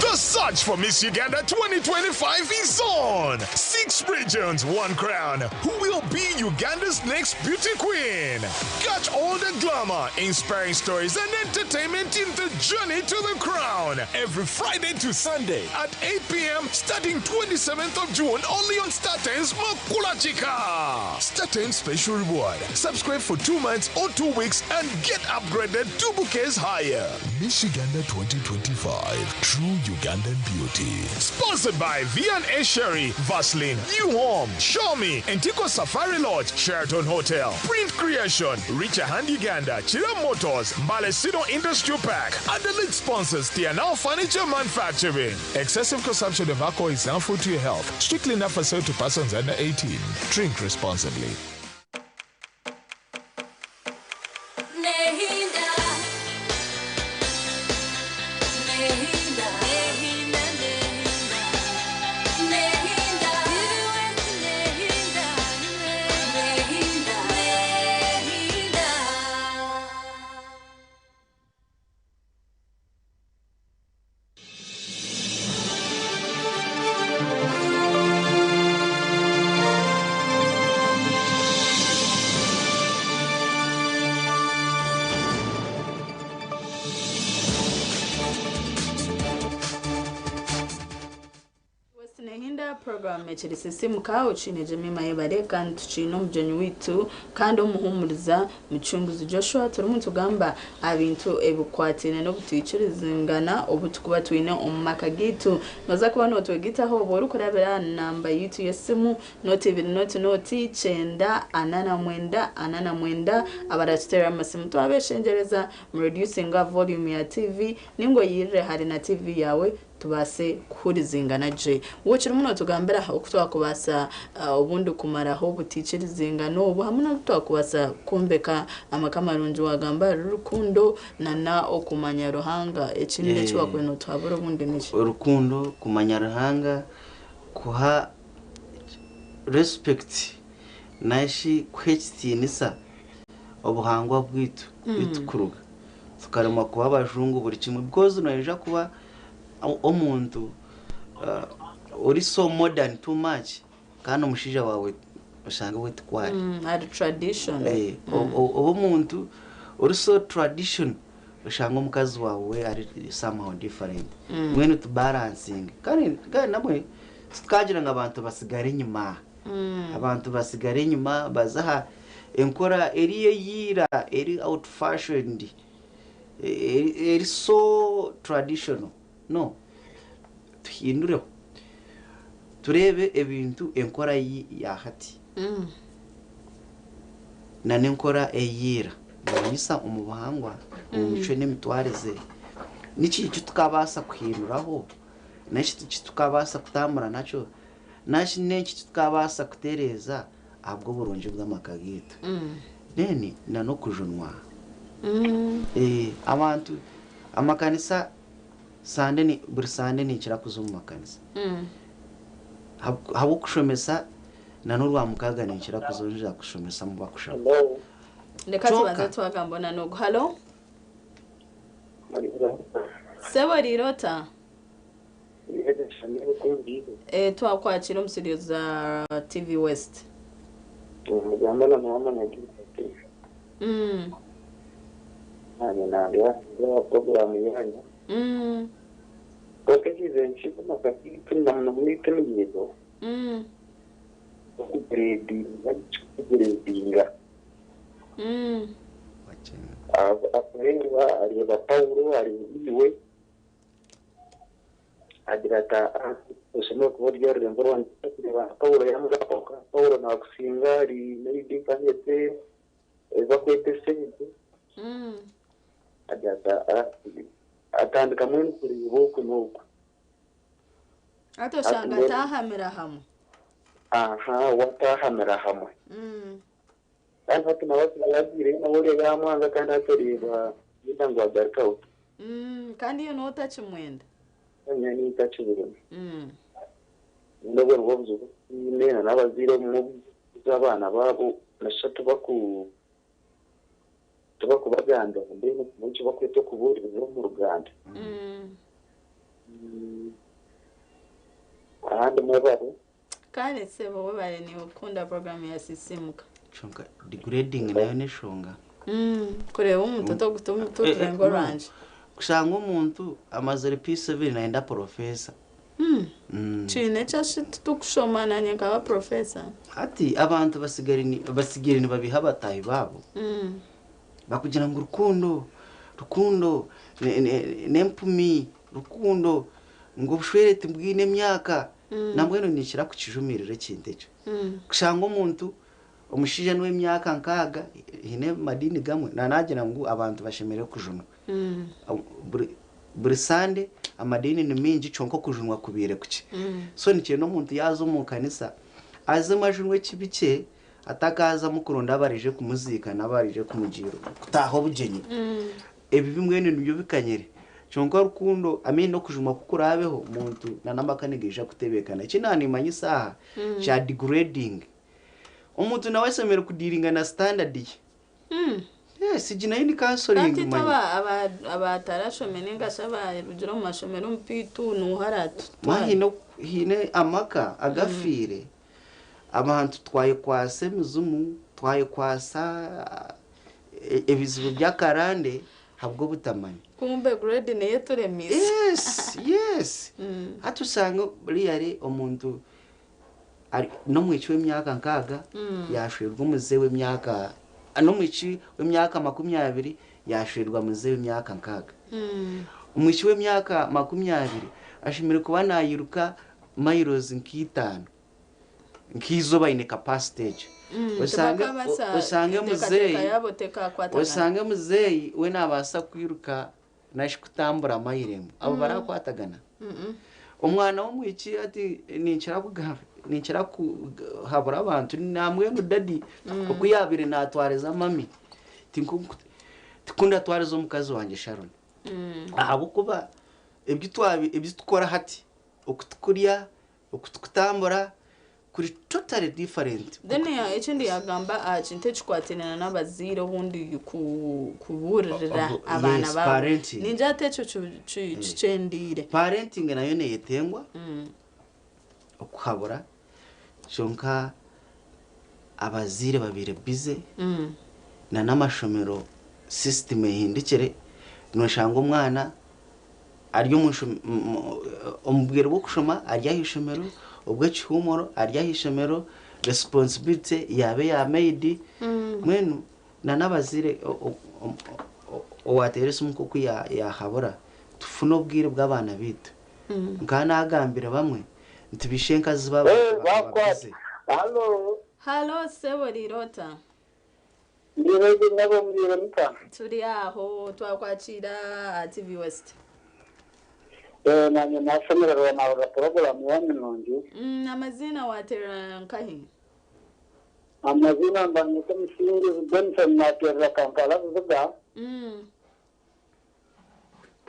The search for Miss Uganda 2025 is on. 6 regions, 1 crown. Who will be Uganda's next beauty queen? Catch all the glamour, inspiring stories, and entertainment in the journey to the crown. Every Friday to Sunday at 8 p.m. starting 27th of June only on StarTimes Makula Chika. StarTimes special reward. Subscribe for 2 months or 2 weeks and get upgraded 2 bouquets higher. Miss Uganda 2025. True Ugandan beauty. Sponsored by V&A Sherry, Vaseline, New Home, Xiaomi, Antico Safari Lodge, Sheraton Hotel, Print Creation, Richer Hand Uganda, Chira Motors, Malesino Industrial Park, and the lead sponsors, Tianao Furniture Manufacturing. Excessive consumption of alcohol is harmful to your health. Strictly not for sale to persons under 18. Drink responsibly. Program ekirisisimu kawo kine Jemima yebale kandi tukino mujonyi witu kandi omuhumuriza mucunguzi Joshua turimu tugamba abintu ebukwatine no butikirizingana obutukuba twine omumaka gitu noza kuba notwegitaho boru kurabira namba yitu yesimu noti 2 noti 9 abaratera amasimu twabeshengereza mu reducing volume ya TV ningo yire hari na TV yawe tubase kurizingana je wokira muno tugambira okutwa kubasa ubundi kumaraho butikirizingano ubu hamuna twakubasa kumbeka amakamarunji wagamba rukundo nana okumanya ruhanga ekinire kibakweno twabura ubundi nishi urukundo kumanya ruhanga kuha respect naishi kwetitinisa obuhangwa bwitu bitukuruga tukarema kuba abajungu buri kimwe because naje kuba omuntu uri so modern too much kana umushija wawe bashanga wetwari ari tradition omuntu uri so tradition bashanga umukazi wawe ari somehow different when to balancing kandi namwe tukagira ngabantu basigare inyuma abantu basigare inyuma bazaha enkora eriye yira eri out fashioned eri so traditional no tuhindure turebe ebintu enkora ya hati na nenkora eyira banyisa umubahangwa umuco n'emitwareze niki tukabasa kuhinduraho naki tukabasa kutamura naco naki neki tukabasa kutereza abwo burunje bw'amakagito neni nano kujunwa abantu amakanisa sande ni bursande ni kira kuzuma makanisa habo kushomesa nanurwa mukaga ni kira kuzonja kushomesa mu bakushama ndeka tubanze twagambona no hello Sebo rirota. Twakwakira omustudio za TV West. Mujambala mama nagize. Nanga program yanyu. Kokezize nshiko makati kuna mnamulika niyezo. Kugredi, kugrediinga. Apewa aliba Paulo aliwe. Adirata usome kuburyo rembo rwa Paulo yamugapoka. Paulo na kusinga ari nidi kanyete eza kwete sente. Adirata atandika mwene kuri buku nuko. Ato shanga tahamira hamwe. Watahamira hamwe. Kandi hatuma basubira na wole yamwanga kandi atoreba yitangwa garka. Kandi yo nota chimwenda. Nyani tachibiro. Ndabwo ngobuzo nena nabazire mu zabana babo nashatu bakubaganda ndene mucyo bakwete kuburira mu Ruganda. Ahandi mwebaro kandi sebo webare ni ukunda program ya sisimuka. Chonga degrading nayo neshonga. Kureba umutoto gutuma turengo ranje. Kusanga umuntu amazere P7 naenda professor. Chine chashit tukushomana nyanga professor. Ati abantu basigirini babiha batayi babo. Bakugira ngo rukundo nempumi rukundo ngo bushwerete mbwine myaka nambweno nishira ku kijumirire kintecho. Kusanga umuntu omushije nwe myaka nkaga hine madini gamwe nagira ngo abantu bashemere kujunwa. Buri sande amadini ni mingi chonko kujunwa kubire kuki. So ni kintu umuntu yazo mu kanisa aze majunwe kibice atakaza mukuronda barije kumuzika nabarije kumujiro kutaho bugenyi. Ebi bimwe n'ibyo bikanyere chonko rukundo amino kujunwa kukurabeho umuntu nanambakanigisha kutebekana kinani manyisaha cha degrading. Umuntu nawe semere kudiringa na standard ye. Yes, jina yini counseling manyi. Taba abatarashomenenga shaba rugiro mu mashomero mpitu nuharatu. Mahino hine amaka agafire. Abantu twaye kwase mizumu, twaye kwasa ebizibu byakarande habwo butamani. Kumbe grade ne yeture miss. Yes. Hatusanga riyari omuntu ari no mwici w'imyaka nkaga yashirwa umuze w'imyaka no mwici w'imyaka 20 yashirwa muze w'imyaka nkaga. Umwici w'imyaka 20 ashimire kuba nayiruka miles nkitano nkizo bayine capacity. Usanga muzeyi we nabasa kwiruka nashikutambura mayiremo abo barakwatagana. Umwana w'umwici ati nicara kuhabura abantu namwe no dadi okuyabire natwareza mami tikunda twareza umukazi wanje Sharon. Abo kuba ibyo tukora hati okutukurya okutambura kuri totally different. Then ya ekindi yagamba achinte chikwatenana nabaziro bundi kuburira abana babo. Ninja techo chichendire. Parenting nayo ne yetengwa. Okuhabura chonka abazire babire bize. Na namashomero system ehindikire no shanga umwana aryo umubwire bwo kushoma arya hishomero ubwo cyumoro arya hishomero responsibility yabe ya made mwenu na nabazire owaterese umuko ya habura tufuno bwire bw'abana bitu nkana agambira bamwe ntibishenka zibaba babize. Hello sebo rirota. Ndibeze nabo murira mita. Turi aho twakwakira TV West. Nanye nasomera na program yanyu nonje. Amazina watera nkahi. Amazina mbanyuka msingi Benson natera kankala zuga.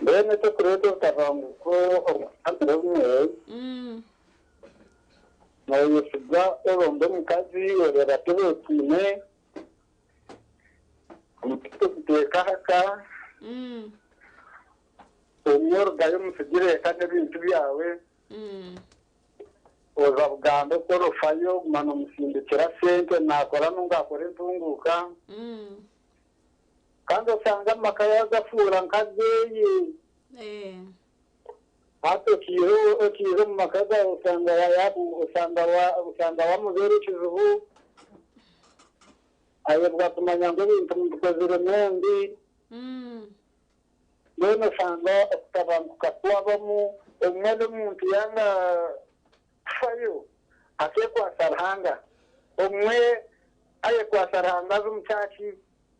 Bene to kreto tabangu ko antrewe. Na yusuga erondo mukazi orera tebe kine. Mutito kuteka haka. umworo gayo musigire kandi ibintu byawe oza buganda ko rufayo mano musindikira sente nakora nungakora intunguka kandi usanga amakaya y'agafura nkageye hato kiyo mu makaza usanga wamubera ikizubu ayo bwatumanya ngo ibintu mukozire mendi none usanga utabanguka kuwabamo umwe n'umuntu yanga fayo ake kwa sarhanga umwe aye kwa sarhanga z'umucaci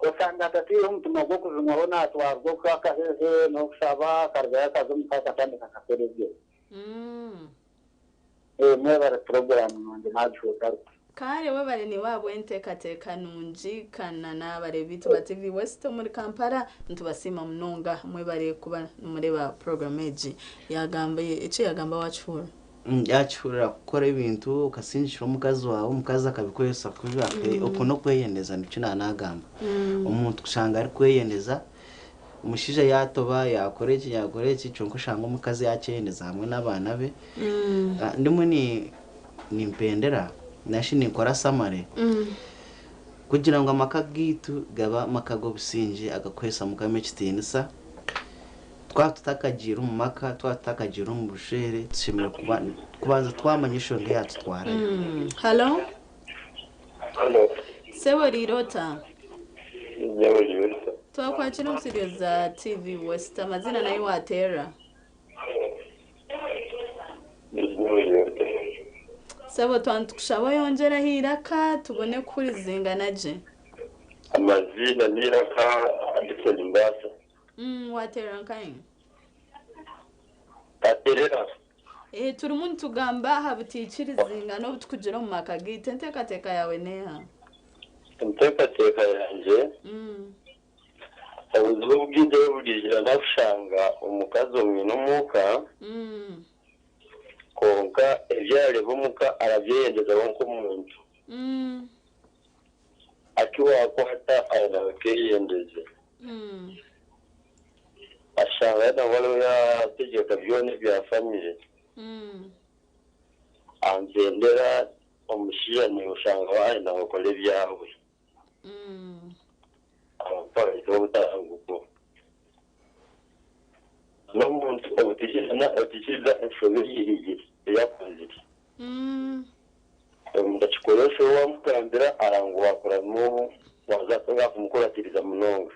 usanga atatiye umutima gwo kuzumaho natwarwo kakaheze no kusaba kargaya kazumukaka kandi kakaperevye mwebare programu nanje najuka kare wabare ni wabo entekateka nunji kana nabare bitu ba TV West muri Kampala ntubasima munonga mwebare kuba mureba programmeji yagambaye ice yagamba wacura yacura gukora ibintu ukasinjira umukazi wawe umukazi akabikwesa kubibake uko no kweyendeza nico nanagamba umuntu ushanga ari kweyendeza umushije yatoba yakoreki cyonko shanga umukazi yakendeza hamwe n'abana be ndimo ni mpendera nashini nkora samare kugira ngo amakagitu gaba makago bisinje agakwesa mukame kitinisa twatakagira umumaka twatakagira umubushere tushimira kubanza twamanyisho nge yatutwara Hello Hello Sewo rirota Nyawo rirota twakwakira umusiriyo za TV West amazina nayo watera Sewo twantukushaba yongera hiraka tubone kuri zingana je amazina niraka ndetse nimbasa watera nkayi aterera turi umuntu tugamba habutikirizinga no tukugera mu makagite ntekateka yawe neha ntekateka yanje ubuzima bw'inde bugira nafushanga umukazi n'umuka konka ebyare bumuka arabyendeza bonko umuntu akiwa kwata ayinabekeyendeze ashanga na wale ya tegeka byone bya family anzendera omushiya ni ushanga wayi na ukole byawe abapari zobutanguko no muntu otishiza infobiri yakunzira ndachikoresha wa mukambira arango wakora mu wazasanga kumukoratiriza munonga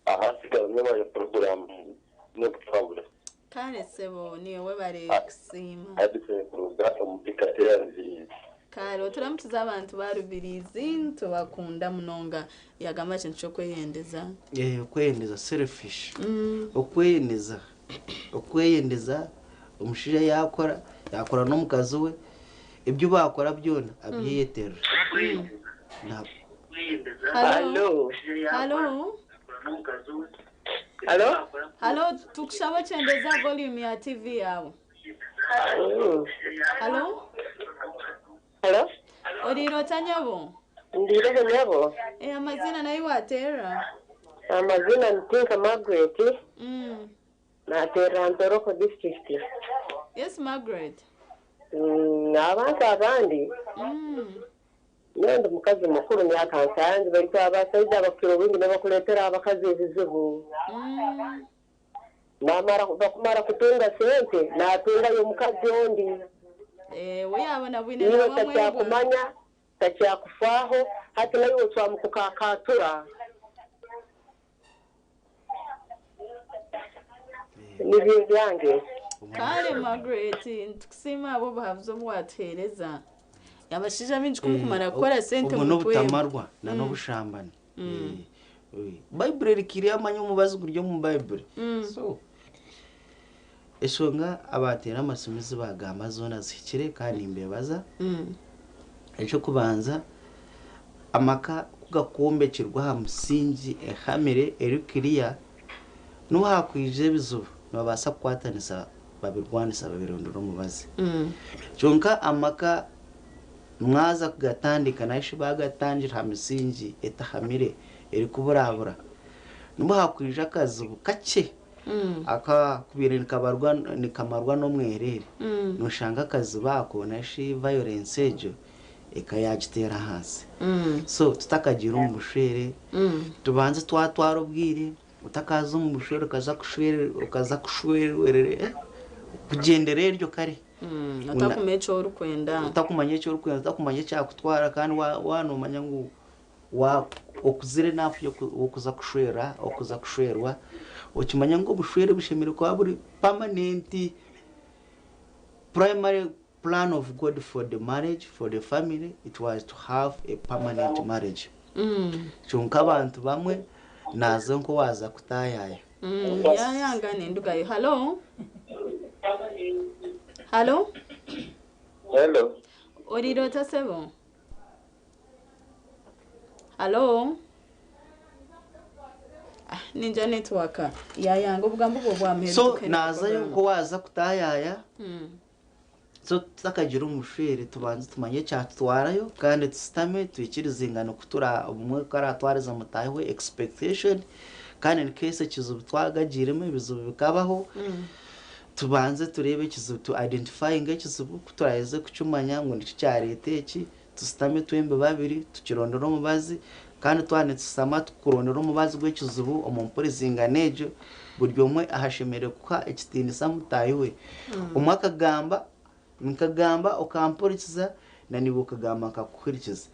ahasiga mwe program no kutwabura kare sebo niwe bare kusima adise kuruga umupikatera nziza kare turamutuza abantu barubirizi tubakunda munonga yagamaje nco kweyendeza kweyendeza selfish okweyendeza umushije yakora no mukazi we ibyo bakora byona abyiyetera Hello Hello tukushaba chendeza volume ya TV yawe Hello Orirota nyabo Ndirege nyabo amazina nayo watera amazina ntinka Margaret natera Ntoroko district Yes Margaret abantu abandi nende mukazi mukuru nyakansanze bariko abasaiza abakiro bingi n'abakuletera abakazi ibizibu namara bakumara kutunga sente natunga yo mukazi ondi we yabona bwine na bamwe takumanya takyakufaho hati nayo twamukukakatura nibyo yange kale Margaret ntukusima abo bahavzo bwatereza yabashije binji kumara gukora sente mu butamarwa na no bushambane Bible rikiriya manyo mubazi kuryo mu Bible so esonga abatera amasumizi bagamba zona zikire kandi imbebaza ejo kubanza amaka kugakombekirwa hamusingi ehamire erikiriya no hakwije bizuba babasa kwatanisa babirwanisa babirondoro mubazi cyonka amaka mwaza kugatandika nashi bagatangira hamusingi etahamire eri kuburabura nimba hakwije akazubu kake akakubira nikamarwa no mwerere nushanga akazubu ako nashi violence ejo ekayagitera hasi so tutakagira umushere tubanze twatwarubwire utakaza umushere ukaza kushwerere kugendera iryo kare atakumenya cyo urukwenda utakumanya cyakutwara kandi wanumanya ngo okuzire nafu yo okuza kushwerwa ukimanya ngo bushwere bushemire kwa buri permanent primary plan of God for the marriage, for the family, it was to have a permanent marriage. Chunka abantu bamwe nazo nko waza kutayaya. Yayangane ndugayo. Hello? Hello? Hello. Orirota sebo. Hello? Ninja network. Yayanga ubugambo bwo mperuka. So naza yuko waza kutayaya. So tutakagira umusheri tubanze tumanye cyatwarayo kandi tusitame twikiriza ingano kutura umwe karatwariza mutahiwe expectation kandi in case kizubu twagagiremo ibizubu bikabaho tubanze turebe kizubu to identifying kizubu kuturayeze kucumanya ngo nicyo cyarete iki tusitame twembe babiri tukirondora umubazi kandi twane tusama tukurondora umubazi gwe kizubu umumpurizinga nejo buryo umwe ahashemere kwa ekitinisa mutahiwe umwaka gamba nkagamba okampurikiza na nibuka gamba kakukurikiza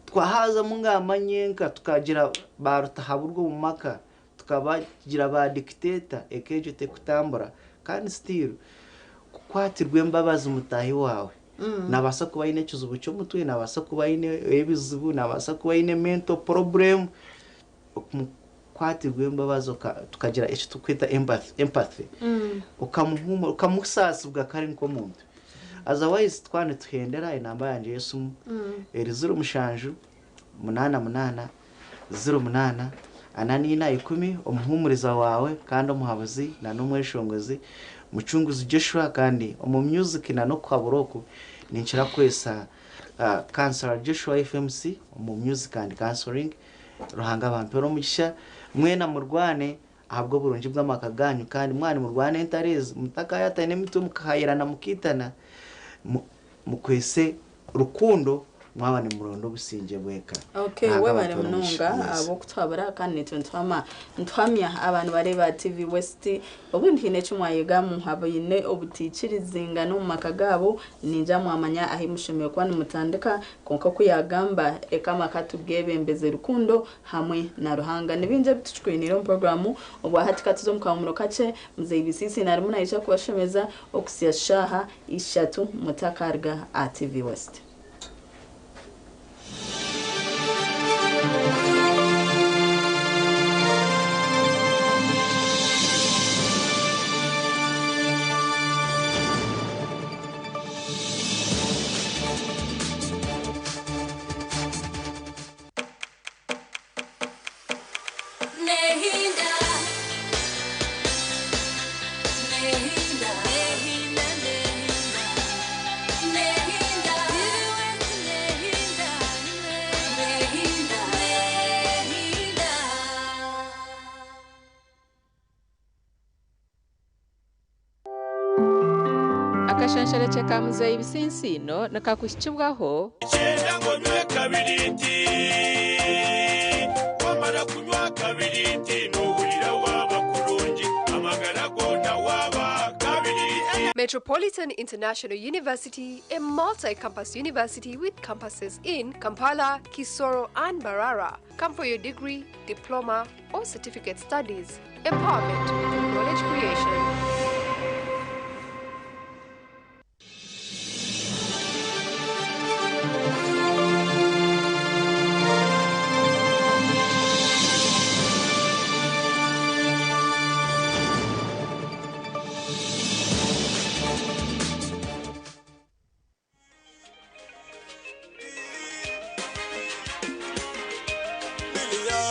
twahaza mungama nyenka tukagira barutahaburwa mu maka tukabagira ba dictator ekeje te kutambura kandi still kukwatirwe mbabazi mutahi wawe nabasa kuba ine kizubu cyo mutwe nabasa kuba ine ebizubu nabasa kuba ine mental problem kwatirwe mbabazo tukagira icyo tukwita empathy ukamuhuma ukamusasubwa kari nko muntu otherwise twane tuhendera inamba yanje Yesu erizuru mushanju 88 08 ananina 10 umuhumuriza wawe kandi umuhabuzi na numweshongozi mucunguzi Joshua kandi mu music na no kwaburoko ninchira kwesa Counselor Joshua FMC mu music and counseling ruhanga bampero mugisha mwena murwane ahabwo burunji bw'amakaganyu kandi mwani murwane entareze mutakayatane mitu mukahayirana mukitana mukwese rukundo mwabane murondo businje bweka okay we bari mununga abo kutwabara kandi ntwamya abantu bareba TV West ubundi hine cyumwayiga mu habayine obutikirizinga no makagabo ninja mwamanya ahimushimiye kwani mutandika konka kuyagamba ekama katubwebembeze rukundo hamwe na ruhanga nibinje bituchkwinira programu obwa hatika tuzo mukamuro kace muzeyibisisi na rimuna isha kubashemeza okusiya shaha ishatu mutakarga TV West. Akashanshara chakamuza ibisinsino nakakushibwaho ngo nywe kabiriti wamara kunywa kabiriti nuhurira wabakurungi amagara gona waba kabiriti. Metropolitan International University, a multi-campus university with campuses in Kampala, Kisoro and Mbarara. Come for your degree, diploma or certificate studies. Empowerment, knowledge creation.